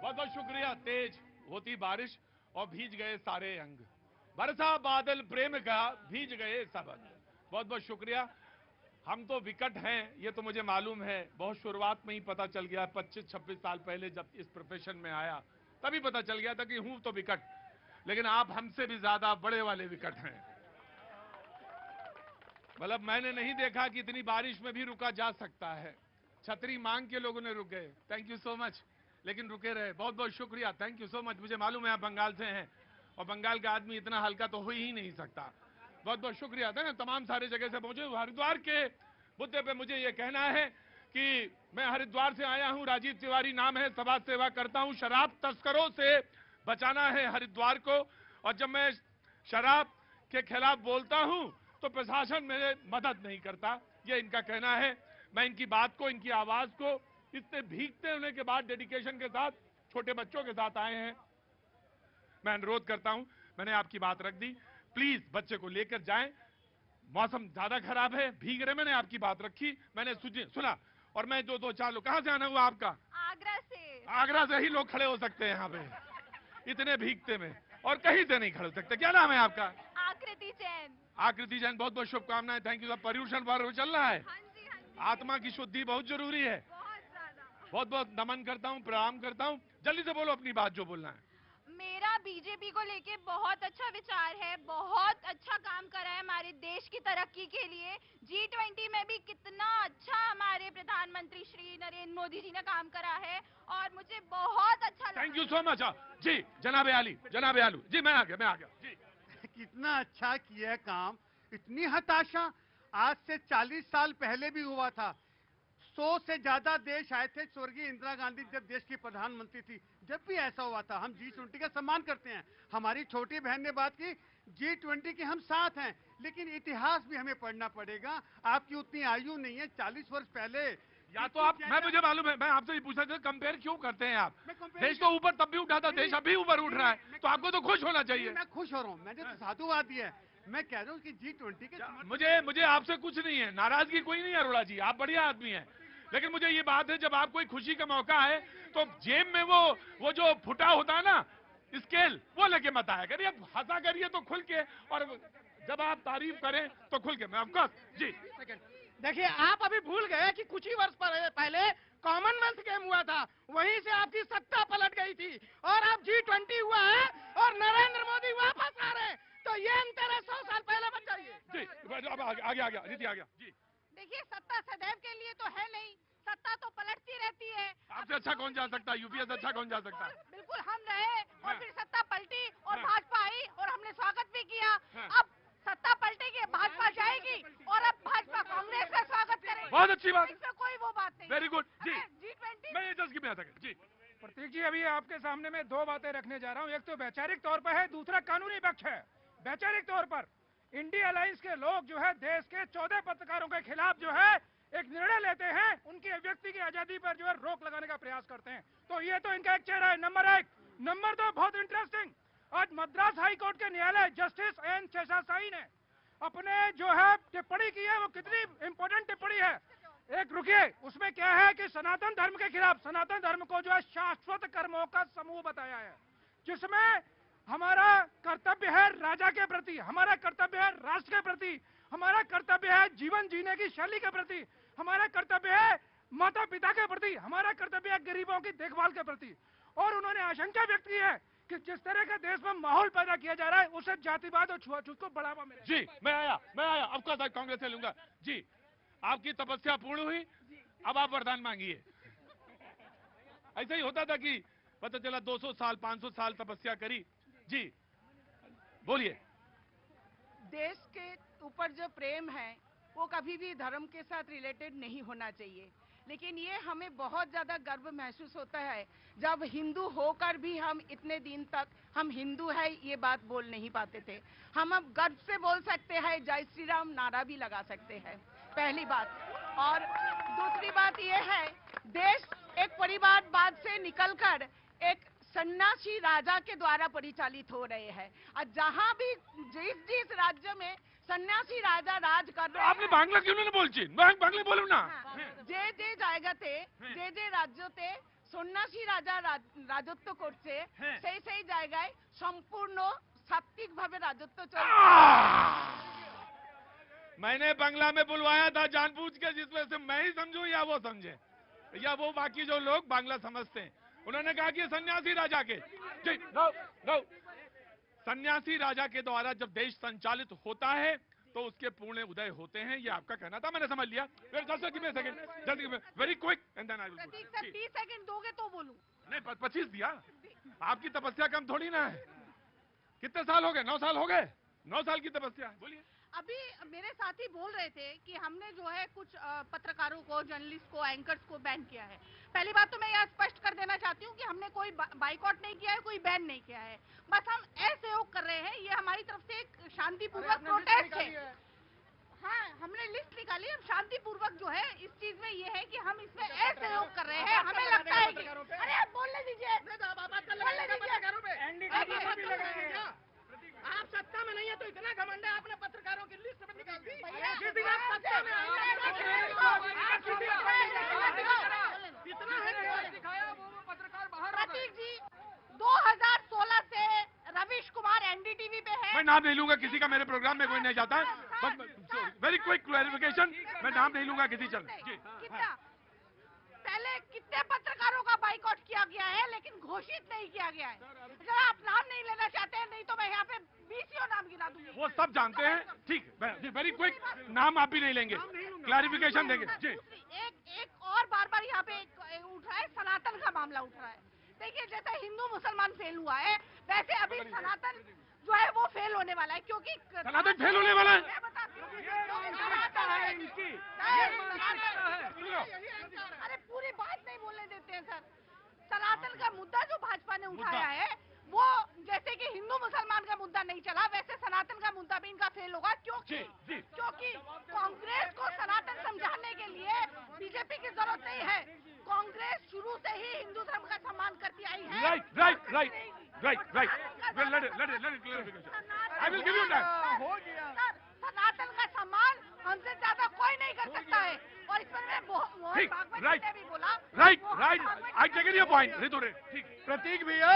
बहुत बहुत शुक्रिया। तेज होती बारिश और भीज गए सारे अंग, बरसा बादल प्रेम का, भीज गए सब अंग। बहुत बहुत शुक्रिया। हम तो विकट हैं, ये तो मुझे मालूम है, बहुत शुरुआत में ही पता चल गया। 25-26 साल पहले जब इस प्रोफेशन में आया तभी पता चल गया था कि हूं तो विकट, लेकिन आप हमसे भी ज्यादा बड़े वाले विकट हैं। मतलब मैंने नहीं देखा कि इतनी बारिश में भी रुका जा सकता है। छतरी मांग के लोगों ने रुक गए, थैंक यू सो मच, लेकिन रुके रहे। बहुत बहुत शुक्रिया, थैंक यू सो मच। मुझे मालूम है आप बंगाल से हैं और बंगाल का आदमी इतना हल्का तो हो ही नहीं सकता। बहुत बहुत शुक्रिया था ना, तमाम सारे जगह से पहुंचे। हरिद्वार के मुद्दे पे मुझे ये कहना है कि मैं हरिद्वार से आया हूं, राजीव तिवारी नाम है, समाज सेवा करता हूं। शराब तस्करों से बचाना है हरिद्वार को, और जब मैं शराब के खिलाफ बोलता हूं तो प्रशासन मेरे मदद नहीं करता, ये इनका कहना है। मैं इनकी बात को, इनकी आवाज को इतने भीगते होने के बाद डेडिकेशन के साथ छोटे बच्चों के साथ आए हैं। मैं अनुरोध करता हूं, मैंने आपकी बात रख दी, प्लीज बच्चे को लेकर जाएं। मौसम ज्यादा खराब है, भीग रहे, मैंने आपकी बात रखी, मैंने सुना। और मैं जो 2-4 लोग, कहां से आना हुआ आपका? आगरा से। आगरा से ही लोग खड़े हो सकते हैं यहाँ पे इतने भीगते में, और कहीं से नहीं खड़े हो सकते। क्या नाम है आपका? आकृति जैन। आकृति जैन, बहुत बहुत शुभकामनाएं, थैंक यू। पर्यूषण पर्व चल रहा है, आत्मा की शुद्धि बहुत जरूरी है। बहुत बहुत नमन करता हूँ, प्रणाम करता हूँ। जल्दी से बोलो अपनी बात जो बोलना है। मेरा बीजेपी को लेके बहुत अच्छा विचार है, बहुत अच्छा काम करा है हमारे देश की तरक्की के लिए। G20 में भी कितना अच्छा हमारे प्रधानमंत्री श्री नरेंद्र मोदी जी ने काम करा है और मुझे बहुत अच्छा लगा। Thank you so much. जी जनाब आलू जी, मैं आ गया जी। कितना अच्छा किया है काम, इतनी हताशा आज से 40 साल पहले भी हुआ था। 100 से ज्यादा देश आए थे, स्वर्गीय इंदिरा गांधी जब देश की प्रधानमंत्री थी, जब भी ऐसा हुआ था। हम G20 का सम्मान करते हैं। हमारी छोटी बहन ने बात की, G20 के हम साथ हैं, लेकिन इतिहास भी हमें पढ़ना पड़ेगा। आपकी उतनी आयु नहीं है, 40 वर्ष पहले या तो आप, मैं मुझे मालूम है, मैं आपसे ये पूछना चाहता, कंपेयर क्यों करते हैं आप? देश तो ऊपर तब भी उठा था, देश अभी ऊपर उठ रहा है, तो आपको तो खुश होना चाहिए। मैं खुश हो रहा हूँ, मैंने तो साधुवाद दिया है। मैं कह रहा हूँ कि G20 के मुझे आपसे कुछ नहीं है, नाराजगी कोई नहीं है अरोड़ा जी, आप बढ़िया आदमी हैं। लेकिन मुझे ये बात है, जब आप कोई खुशी का मौका है तो जेब में वो जो फुटा होता है ना स्केल, वो लेके मत आया करिए। हंसा करिए तो खुल के, और जब आप तारीफ करें तो खुल के। मैं ऑफकोर्स जी देखिए, आप अभी भूल गए कि कुछ ही वर्ष पहले कॉमनवेल्थ गेम हुआ था, वहीं से आपकी सत्ता पलट गई थी, और अब G20 हुआ है और नरेंद्र मोदी वापस आ रहे हैं, तो ये अंतर है 100 साल पहले बच जाइए। जी अब आ गया नीति आ गया जी। देखिए, सत्ता सदैव के लिए तो है नहीं, सत्ता तो पलटती रहती है। आपसे अच्छा कौन जा सकता है? यूपीए से अच्छा कौन जा सकता है? बिल्कुल, हम रहे और फिर सत्ता पलटी और भाजपा आई और हमने स्वागत भी किया। अब सत्ता पलटेगी, भाजपा जाएगी और अब भाजपा कांग्रेस का स्वागत करेगी। बहुत अच्छी बात, इसमें कोई वो बात नहीं। वेरी गुड जी। G20 मैं ये just give me a second जी। प्रतीक जी, अभी आपके सामने मैं दो बातें रखने जा रहा हूँ। एक तो वैचारिक तौर पर है, दूसरा कानूनी पक्ष है। वैचारिक तौर पर इंडिया अलायंस के लोग जो है देश के 14 पत्रकारों के खिलाफ जो है एक निर्णय लेते हैं, उनकी अभिव्यक्ति की आजादी पर जो है रोक लगाने का प्रयास करते हैं। तो ये तो इनका एक चेहरा है, नंबर 1। नंबर 2, बहुत इंटरेस्टिंग, आज मद्रास हाई कोर्ट के न्यायालय जस्टिस एन शेषाशायी ने अपने जो है टिप्पणी की है, वो कितनी इंपॉर्टेंट टिप्पणी है। एक रुकिए, उसमें क्या है कि सनातन धर्म के खिलाफ, सनातन धर्म को जो है शाश्वत कर्मों का समूह बताया है, जिसमें हमारा कर्तव्य है राजा के प्रति, हमारा कर्तव्य है राष्ट्र के प्रति, हमारा कर्तव्य है जीवन जीने की शैली के प्रति, हमारा कर्तव्य है माता पिता के प्रति, हमारा कर्तव्य है गरीबों की देखभाल के प्रति। और उन्होंने आशंका व्यक्त की है कि जिस तरह का देश में माहौल पैदा किया जा रहा है, उसे जातिवाद और छुआछूत को बढ़ावा मिले। जी मैं आया अब का कांग्रेस से लूंगा जी। आपकी तपस्या पूर्ण हुई, अब आप वरदान मांगिए। ऐसा ही होता था कि पता चला 200 साल 500 साल तपस्या करी जी, बोलिए। देश के ऊपर जो प्रेम है वो कभी भी धर्म के साथ रिलेटेड नहीं होना चाहिए, लेकिन ये हमें बहुत ज्यादा गर्व महसूस होता है जब हिंदू होकर भी हम इतने दिन तक हम हिंदू है ये बात बोल नहीं पाते थे। हम अब गर्व से बोल सकते हैं, जय श्री राम नारा भी लगा सकते हैं, पहली बात। और दूसरी बात ये है, देश एक परिवारवाद से निकलकर एक सन्यासी राजा के द्वारा परिचालित हो रहे हैं। और जहाँ भी जिस राज्य में सन्यासी राजा राज कर रहे हैं, आपने बांग्ला क्यों नहीं बोलची? बांग्ला बोलू ना। जे জায়গাতে যে রাজ্যতে সন্ন্যাসী রাজা রাজত্ব করছে সেই জায়গায় সম্পূর্ণ সাত্বিকভাবে রাজত্ব চলছে। मैंने बांग्ला में बुलवाया था जानबूझ के, जिसमें से मैं ही समझूं या वो समझे, या वो बाकी जो लोग बांग्ला समझते हैं। उन्होंने कहा कि सन्यासी राजा के जी, नो सन्यासी राजा के द्वारा जब देश संचालित होता है तो उसके पूर्ण उदय होते हैं, ये आपका कहना था, मैंने समझ लिया। जल्दी very quick and then I will. 30 second दोगे तो बोलूं। नहीं 25 दिया, आपकी तपस्या कम थोड़ी ना है। कितने साल हो गए? 9 साल हो गए। 9 साल की तपस्या, बोलिए। अभी मेरे साथी बोल रहे थे कि हमने जो है कुछ पत्रकारों को, जर्नलिस्ट को, एंकर्स को बैन किया है। पहली बात तो मैं यह स्पष्ट कर देना चाहती हूँ कि हमने कोई बाइकआउट नहीं किया है, कोई बैन नहीं किया है, बस हम असहयोग कर रहे हैं। ये हमारी तरफ से एक शांतिपूर्वक प्रोटेस्ट है। हाँ, हमने लिस्ट निकाली, हम शांतिपूर्वक जो है इस चीज में ये है कि हम इसमें असहयोग कर रहे हैं। हमें लगता है कि अरे आप बोलने दीजिए, आप सत्ता में नहीं है तो इतना घमंड है, आपने पत्रकारों की लिस्ट में निकाल दी। प्रतीक जी 2016 से रवीश कुमार एनडीटीवी पे है। मैं नाम नहीं लूंगा किसी का, मेरे प्रोग्राम में कोई नहीं जाता है। बस वेरी क्विक क्लैरिफिकेशन, मैं नाम नहीं लूंगा किसी। चल जी। पहले कितने पत्रकारों का बाइकआउट किया गया है, लेकिन घोषित नहीं किया गया है। अगर आप नाम नहीं लेना चाहते हैं, नहीं तो मैं यहाँ पे 20 नाम गिना दूंगी। वो सब जानते हैं, ठीक। वेरी क्विक, नाम आप भी नहीं लेंगे, क्लैरिफिकेशन देंगे जी। एक और बार यहाँ पे उठ रहा है, सनातन का मामला उठ रहा है। देखिए, जैसे हिंदू मुसलमान फेल हुआ है, वैसे अभी सनातन जो है वो फेल होने वाला है, क्योंकि सनातन फेल होने वाला है। अरे पूरी बात नहीं बोलने देते हैं सर। सनातन का मुद्दा जो भाजपा ने उठाया है वो जैसे कि हिंदू मुसलमान का मुद्दा नहीं चला, वैसे सनातन का मुद्दा भी इनका फेल होगा, क्योंकि कांग्रेस को सनातन समझाने के लिए बीजेपी की जरूरत नहीं है। कांग्रेस शुरू से ही हिंदू धर्म का सम्मान करती आई है। Right. I will give you that. सनातन का सम्मान हमसे ज्यादा कोई नहीं कर सकता है, और इसमें मैं मोहन भागवत ने भी बोला। Right. I take your point. ठीक। प्रतीक भैया,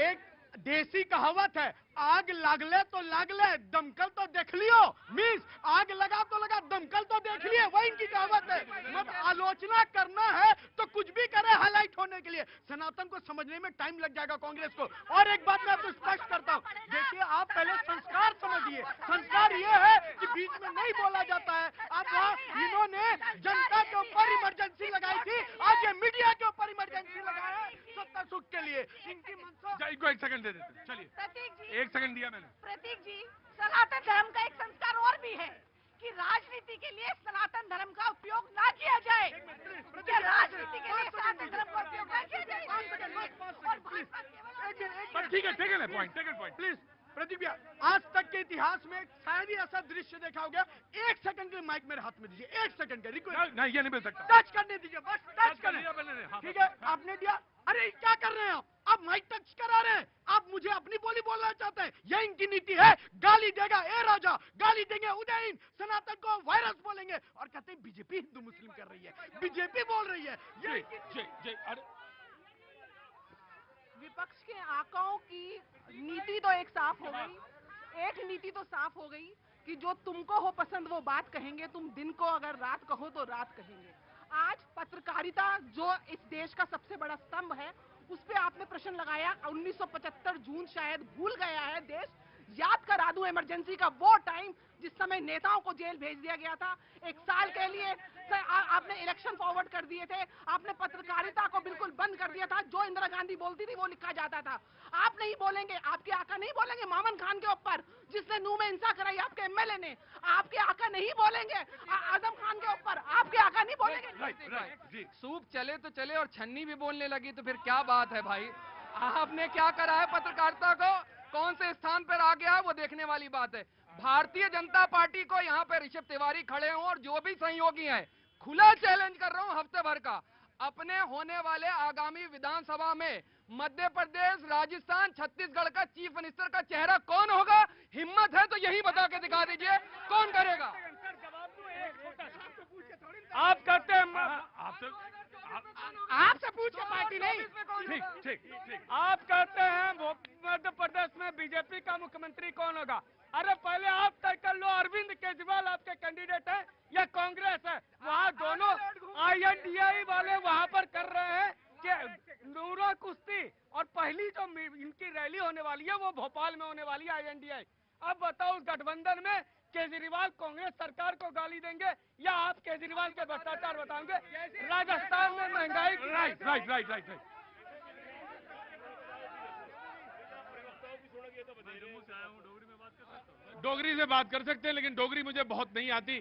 एक देसी कहावत है, आग लागले तो लागले, दमकल तो देख लियो। मीन्स आग लगा तो लगा, दमकल तो देख लिए, वही इनकी कहावत है। मत आलोचना करना है तो कुछ भी करे हाईलाइट होने के लिए। सनातन को समझने में टाइम लग जाएगा कांग्रेस को। और एक बात मैं आपको स्पष्ट करता हूँ, देखिए आप पहले संस्कार समझिए। संस्कार ये है कि बीच में नहीं बोला जाता है। आप वहाँ इन्होंने जनता के ऊपर इमरजेंसी लगाई थी, आज ये मीडिया के ऊपर इमरजेंसी लगाया है सत्ता सुख के लिए। इनकी मनसा इनको 1 सेकंड दे देते, चलिए 1 सेकंड दिया मैंने। प्रतीक जी, सनातन धर्म का एक संस्कार और भी है कि राजनीति के लिए सनातन धर्म का उपयोग ना किया जाए। राजनीति के लिए सनातन धर्म का उपयोग ना किया जाए। ठीक है, पॉइंट प्लीज प्रदीप भैया, आज तक के इतिहास में शायद ही ऐसा दृश्य देखा हो गया। 1 सेकंड के माइक मेरे हाथ में दीजिए, 1 सेकंड का रिक्वेस्ट। नहीं, ये नहीं मिल सकता। टच करने दीजिए, बस टच करने। ठीक है, आपने दिया। अरे क्या कर रहे हैं आप माइक टच करा रहे हैं। आप मुझे अपनी बोली बोलना चाहते हैं, ये इनकी नीति है। गाली देगा ए राजा, गाली देंगे उदयन, सनातन को वायरस बोलेंगे, और कहते हैं बीजेपी हिंदू मुस्लिम कर रही है, बीजेपी बोल रही है। विपक्ष के आकाओं की नीति तो एक साफ हो गई। एक नीति तो साफ हो गई कि जो तुमको हो पसंद वो बात कहेंगे, तुम दिन को अगर रात कहो तो रात कहेंगे। आज पत्रकारिता जो इस देश का सबसे बड़ा स्तंभ है, उस पे आपने प्रश्न लगाया। 1975 जून शायद भूल गया है देश। याद करा दूं इमरजेंसी का वो टाइम जिस समय नेताओं को जेल भेज दिया गया था। 1 साल के लिए आपने इलेक्शन फॉरवर्ड कर दिए थे, आपने पत्रकारिता को बिल्कुल बंद कर दिया था। जो इंदिरा गांधी बोलती थी वो लिखा जाता था। आप नहीं बोलेंगे, आपके आका नहीं बोलेंगे मामन खान के ऊपर जिसने नूह में हिंसा कराई, आपके एमएलए ने। आपके आका नहीं बोलेंगे आजम खान के ऊपर, आपके आका नहीं बोलेंगे। सूप चले तो चले और छन्नी भी बोलने लगी तो फिर क्या बात है भाई। आपने क्या करा है पत्रकारिता को, कौन से स्थान पर आ गया है वो देखने वाली बात है। भारतीय जनता पार्टी को यहाँ पे ऋषभ तिवारी खड़े हों और जो भी सहयोगी हैं, खुला चैलेंज कर रहा हूँ हफ्ते भर का, अपने होने वाले आगामी विधानसभा में मध्य प्रदेश, राजस्थान, छत्तीसगढ़ का चीफ मिनिस्टर का चेहरा कौन होगा। हिम्मत है तो यही बता के दिखा दीजिए कौन करेगा। आप कहते हैं आपसे पूछ के पार्टी नहीं। ठीक। आप कहते हैं मध्य प्रदेश में बीजेपी का मुख्यमंत्री कौन होगा। अरे पहले आप तय कर लो, अरविंद केजरीवाल आपके कैंडिडेट है या कांग्रेस है। वहाँ दोनों INDI वाले वहाँ पर कर रहे हैं कि नूरा कुश्ती, और पहली जो इनकी रैली होने वाली है वो भोपाल में होने वाली है INDI। अब बताओ उस गठबंधन में केजरीवाल कांग्रेस सरकार को गाली देंगे या आप केजरीवाल के भ्रष्टाचार बताएंगे। राजस्थान में महंगाई। राइट। डोगरी से बात कर सकते हैं, लेकिन डोगरी मुझे बहुत नहीं आती,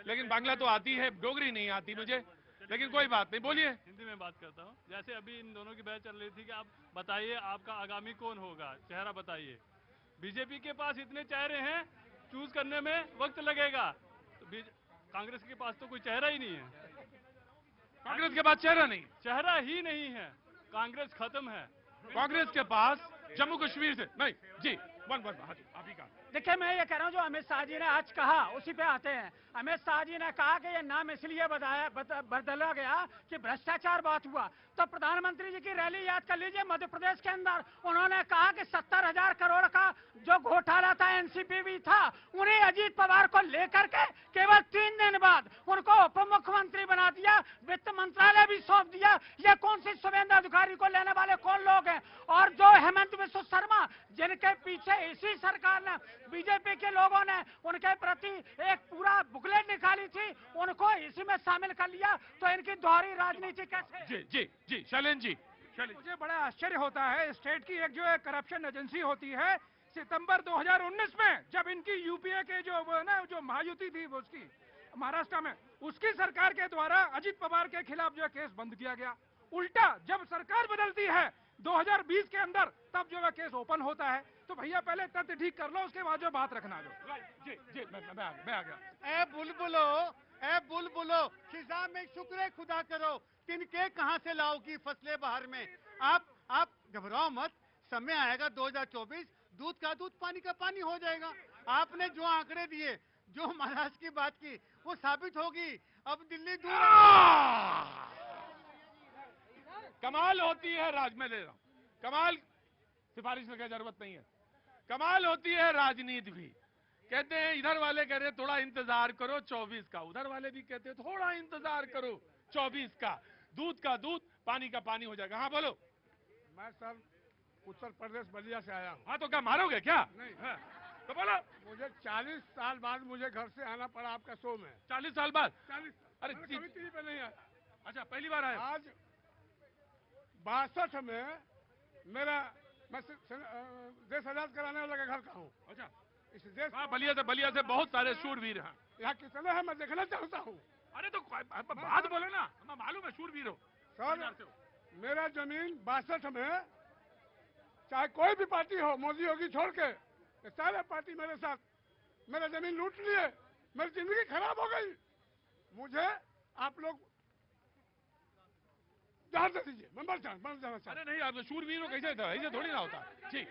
लेकिन बांग्ला तो आती है, डोगरी नहीं आती मुझे, लेकिन कोई बात नहीं, बोलिए। हिंदी में बात करता हूँ। जैसे अभी इन दोनों की बहस चल रही थी कि आप बताइए आपका आगामी कौन होगा, चेहरा बताइए। बीजेपी के पास इतने चेहरे हैं, चूज करने में वक्त लगेगा। तो कांग्रेस के पास तो कोई चेहरा ही नहीं है। कांग्रेस के पास चेहरा नहीं, चेहरा ही नहीं है। कांग्रेस खत्म है। कांग्रेस के पास जम्मू कश्मीर से नहीं जी। आप ही का देखिए, मैं ये कह रहा हूँ जो अमित शाह जी ने आज कहा उसी पे आते हैं। अमित शाह जी ने कहा कि ये नाम इसलिए बदला गया कि भ्रष्टाचार बहुत हुआ। तो प्रधानमंत्री जी की रैली याद कर लीजिए मध्य प्रदेश के अंदर। उन्होंने कहा कि 70,000 करोड़ का जो घोटाला था, NCPV था, उन्हें अजीत पवार को लेकर के केवल 3 दिन बाद उनको उप मुख्यमंत्री बना दिया, वित्त मंत्रालय भी सौंप दिया। ये कौन सी शुभेंदु अधिकारी को लेने वाले कौन लोग हैं। और जो हेमंत बिस्व शर्मा जिनके पीछे इसी सरकार ने, बीजेपी के लोगों ने उनके प्रति एक पूरा बुकलेट निकाली थी, उनको इसी में शामिल कर लिया। तो इनकी दोहरी राजनीति कैसे। जी शैलेंद्र जी। मुझे बड़ा आश्चर्य होता है, स्टेट की एक जो करप्शन एजेंसी होती है, सितंबर 2019 में जब इनकी यूपीए के जो महायुति थी वो उसकी महाराष्ट्र में उसकी सरकार के द्वारा अजित पवार के खिलाफ जो केस बंद किया गया। उल्टा जब सरकार बदलती है 2020 के अंदर तब जो है केस ओपन होता है। तो भैया पहले तथ्य ठीक कर लो, उसके बाद जो बात रखना जो। जी जी मैं आ गया। ए बुलबुलो खिजा में शुक्र खुदा करो, तिनके कहां से लाओगी फसलें बाहर में। आप घबराओ मत, समय आएगा 2024, दूध का दूध पानी का पानी हो जाएगा। आपने जो आंकड़े दिए, जो महाराष्ट्र की बात की, वो साबित होगी। अब दिल्ली दूर कमाल होती है मैं ले रहा हूं, कमाल सिफारिश में क्या जरूरत नहीं है। कमाल होती है राजनीति भी। कहते हैं इधर वाले कह रहे थोड़ा इंतजार करो 24 का, उधर वाले भी कहते हैं थोड़ा इंतजार करो 24 का। दूध का दूध पानी का पानी हो जाएगा। हाँ बोलो। मैं सर उत्तर प्रदेश बलिया से आया हूँ। हाँ तो क्या मारोगे क्या? नहीं हाँ, तो बोलो। मुझे 40 साल बाद मुझे घर से आना पड़ा आपका शो में। 40 साल बाद? 40। अरे कभी टीवी पे नहीं आया। अच्छा पहली बार आया? आज 62 में मैं देश आजाद कराने वाला का घर का हूँ। अच्छा इस देश हाँ, बलिया से बहुत सारे शूरवीर हैं। यहाँ कितने हैं मैं देखना चाहता हूँ। अरे तो बात बोले ना, हमें मालूम है शूरवीर हो। सर मेरा जमीन 62 में चाहे कोई भी पार्टी हो, मोदी होगी छोड़ के, सारे पार्टी मेरे साथ मेरा जमीन लूट लिए, मेरी जिंदगी खराब हो गई। मुझे आप लोग जहां दे दीजिए, मैं मर जाना चाहता। अरे नहीं आप शूरवीर हो, कैसे था? ऐसे थोड़ी ना होता। ठीक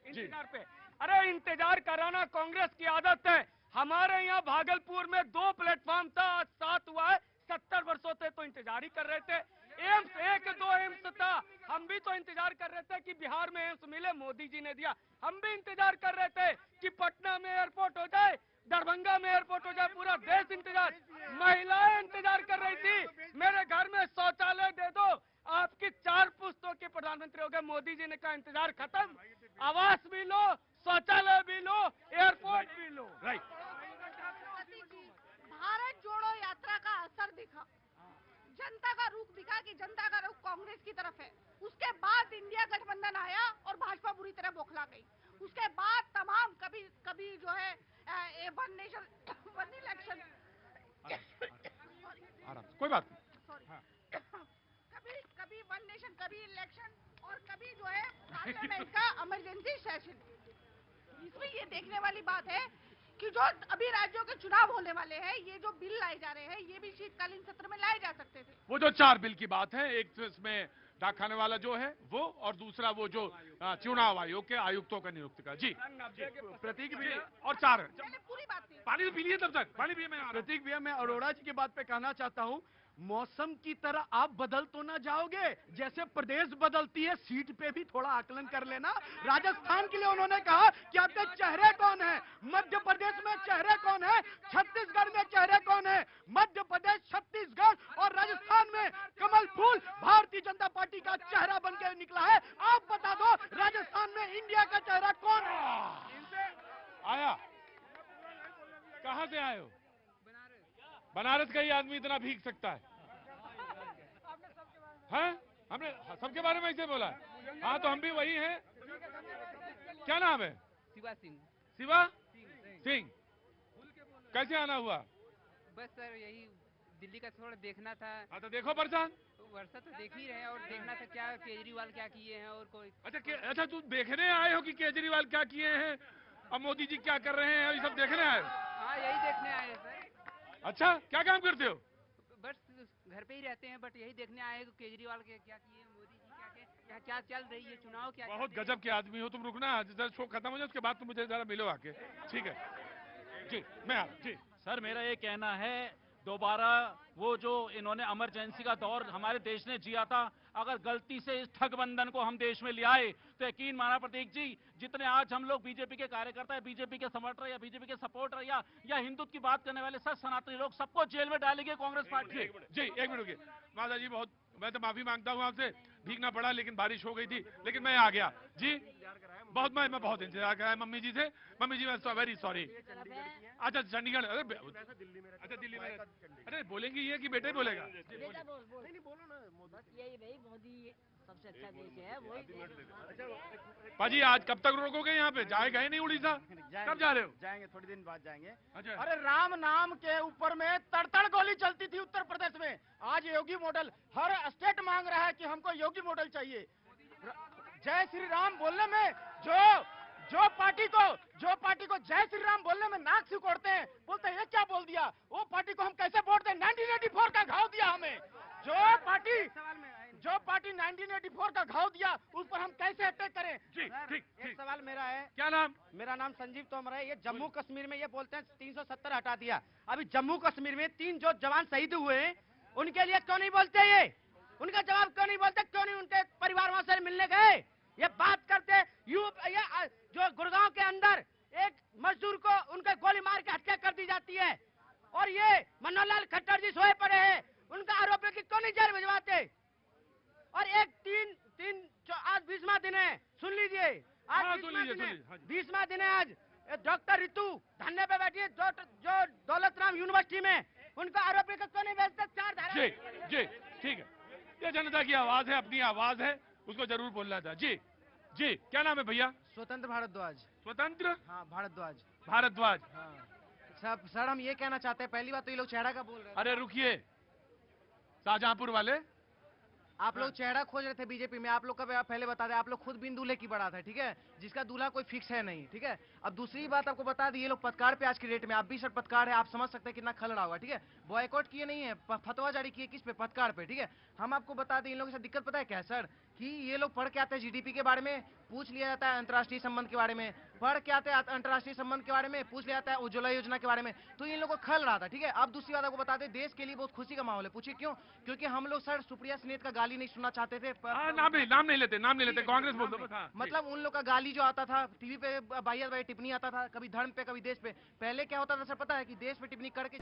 इंतजार पे। अरे इंतजार कराना कांग्रेस की आदत है। हमारे यहाँ भागलपुर में 2 प्लेटफॉर्म था, आज 7 हुआ है। 70 वर्षों से तो इंतजार ही कर रहे थे। एम्स 1-2 एम्स था, हम भी तो इंतजार कर रहे थे कि बिहार में एम्स मिले, मोदी जी ने दिया। हम भी इंतजार कर रहे थे कि पटना में एयरपोर्ट हो जाए, दरभंगा में एयरपोर्ट हो जाए, पूरा देश इंतजार। महिलाएं इंतजार कर रही थी, मेरे घर में शौचालय दे दो। आपकी 4 पुस्तों के प्रधानमंत्री हो गए, मोदी जी ने कहा इंतजार खत्म, आवास भी लो, शौचालय भी लो, एयरपोर्ट भी लो। राइट। भारत जोड़ो यात्रा का असर दिखा, जनता का रुख दिखा कि जनता का रुख कांग्रेस की तरफ है। उसके बाद इंडिया गठबंधन आया और भाजपा बुरी तरह बौखला गई। उसके बाद तमाम कभी जो है वन नेशन वन इलेक्शन, कोई बात नहीं, कभी वन नेशन, कभी इलेक्शन, और कभी जो है पार्लियामेंट का इमरजेंसी सेशन। इसमें ये देखने वाली बात है कि जो अभी राज्यों के चुनाव होने वाले हैं, ये जो बिल लाए जा रहे हैं, ये भी शीतकालीन सत्र में लाए जा सकते थे। वो जो 4 बिल की बात है, एक तो इसमें डाक खाने वाला जो है वो, और दूसरा वो जो चुनाव आयोग के आयुक्तों का नियुक्ति का। जी प्रतीक भी और 4 पूरी बात नहीं। पानी पी लिए तब तक, पानी पिए। मैं प्रतीक भैया, मैं अरोड़ा जी की बात पे कहना चाहता हूँ, मौसम की तरह आप बदल तो ना जाओगे। जैसे प्रदेश बदलती है, सीट पे भी थोड़ा आकलन कर लेना। राजस्थान के लिए उन्होंने कहा कि आपके चेहरे कौन है, मध्य प्रदेश में चेहरे कौन है, छत्तीसगढ़ में चेहरे कौन है। मध्य प्रदेश, छत्तीसगढ़ और राजस्थान में कमल फूल भारतीय जनता पार्टी का चेहरा बन के निकला है। आप बता दो राजस्थान में इंडिया का चेहरा कौन है? आया कहां से आए हो? बनारस का ही आदमी इतना भीग सकता है? हैं? हमने सबके बारे में ऐसे बोला है। हाँ तो हम भी वही हैं। क्या नाम है? शिवा सिंह। शिवा सिंह। कैसे आना हुआ? बस सर यही दिल्ली का थोड़ा देखना था। हाँ तो देखो परेशान। वर्षा तो देख ही रहे हैं, और देखना था क्या केजरीवाल क्या किए हैं और कोई। अच्छा तुम देखने आए हो कि केजरीवाल क्या किए हैं और मोदी जी क्या कर रहे हैं, ये सब देखने आए हो? हाँ यही देखने आए हैं सर। अच्छा क्या काम करते हो? बस घर पे ही रहते हैं, बट यही देखने आए कि केजरीवाल के क्या किए, मोदी जी क्या के, यहाँ क्या चल रही है, चुनाव क्या। बहुत गजब के आदमी हो तुम। रुकना जरा शो खत्म हो जाए, उसके बाद तुम मुझे जरा मिलो आके। ठीक है जी, मैं आ जी। सर मेरा ये कहना है, दोबारा वो जो इन्होंने इमरजेंसी का दौर हमारे देश ने जिया था, अगर गलती से इस ठगबंधन को हम देश में ले आए तो यकीन माना प्रतीक जी, जितने आज हम लोग बीजेपी के कार्यकर्ता है, बीजेपी के समर्थक या बीजेपी के सपोर्टर या हिंदुत्व की बात करने वाले सब सनातनी लोग, सबको जेल में डालेंगे कांग्रेस पार्टी। जी एक मिनट रुकिए माता जी, बहुत मैं तो माफी मांगता हूँ आपसे, भीगना पड़ा लेकिन बारिश हो गई थी, लेकिन मैं आ गया जी। बहुत मैं बहुत इंतजार कराया मम्मी जी से। मम्मी जी मैं वेरी सॉरी। अच्छा चंडीगढ़, अरे अच्छा दिल्ली में, अरे बोलेंगे ये कि बेटे बोलेगा? बेटा बोल नहीं बोलो ना। बस यही भाई, मोदी सबसे अच्छा देश है वही। पाजी आज कब तक रोकोगे यहाँ पे? गए नहीं उड़ीसा? कब जा रहे हो? जाएंगे, थोड़ी दिन बाद जाएंगे। अच्छा। अरे राम नाम के ऊपर में तड़तड़ गोली चलती थी उत्तर प्रदेश में, आज योगी मॉडल। हर स्टेट मांग रहा है कि हमको योगी मॉडल चाहिए। जय श्री राम बोलने में जो पार्टी को जय श्री राम बोलने में नाक सिकोड़ते हैं, बोलते हैं ये क्या बोल दिया, वो पार्टी को हम कैसे वोट दें? 1984 का घाव दिया हमें। जो पार्टी 1984 का घाव दिया, उस पर हम कैसे अटैक करें? ठीक। एक सवाल मेरा है। क्या नाम? मेरा नाम संजीव तोमर है। ये जम्मू कश्मीर में ये बोलते हैं 370 हटा दिया। अभी जम्मू कश्मीर में 3 जो जवान शहीद हुए हैं, उनके लिए क्यों नहीं बोलते? ये उनका जवाब क्यों नहीं बोलते? क्यों नहीं उनके परिवार वहां से मिलने गए? ये बात करते जो गुड़गांव के अंदर एक मजदूर को उनके गोली मार के हत्या कर दी जाती है, और ये मनोहर लाल खट्टर जी सोए पड़े हैं, उनका आरोप है कि क्यों नहीं जेल भिजवाते? और एक आज 20वां दिन है, सुन लीजिए, आज 20वां दिन है। आज डॉक्टर रितु धरने पे बैठी है जो दौलत राम यूनिवर्सिटी में, उनका आरोप है कि क्यों नहीं भेजते? 4 धारा। जी ठीक है, ये जनता की आवाज है, अपनी आवाज है, उसको जरूर बोलना था। जी क्या नाम है भैया? स्वतंत्र भारद्वाज। स्वतंत्र? हाँ, भारद्वाज। हाँ। सर हम ये कहना चाहते हैं, पहली बात तो ये लोग चेहरा का बोल रहे हैं। अरे रुकिए, शाहजहांपुर वाले आप लोग चेहरा खोज रहे थे बीजेपी में। आप लोग का पहले बता दें, आप लोग खुद बिन दूल्हे की बारात है, ठीक है, जिसका दूल्हा कोई फिक्स है नहीं, ठीक है। अब दूसरी बात आपको बता दें, ये लोग पत्रकार पे आज की डेट में, आप भी सर पत्रकार है, आप समझ सकते हैं कितना खलड़ा हुआ, ठीक है। बॉयकॉट किए नहीं है, फतवा जारी किए किस पे? पत्रकार पे, ठीक है। हम आपको बता दें, इन लोगों के साथ दिक्कत पता है क्या सर, कि ये लोग पढ़ के आते हैं जीडीपी के बारे में, पूछ लिया जाता है अंतर्राष्ट्रीय संबंध के बारे में, पढ़ के आते हैं अंतर्राष्ट्रीय संबंध के बारे में, पूछ लिया जाता है उज्ज्वला योजना के बारे में, तो इन लोगों को खल रहा था, ठीक है। अब दूसरी बात आपको बता दें, देश के लिए बहुत खुशी का माहौल है। पूछिए क्यों? क्योंकि हम लोग सर सुप्रिया सुनीत का गाली नहीं सुनना चाहते थे। नाम नहीं लेते कांग्रेस बोल दो। मतलब उन लोग का गाली जो आता था टीवी पे, बाई टिप्पणी आता था, कभी धर्म पे कभी देश पे। पहले क्या होता था सर पता है, कि देश पे टिप्पणी करके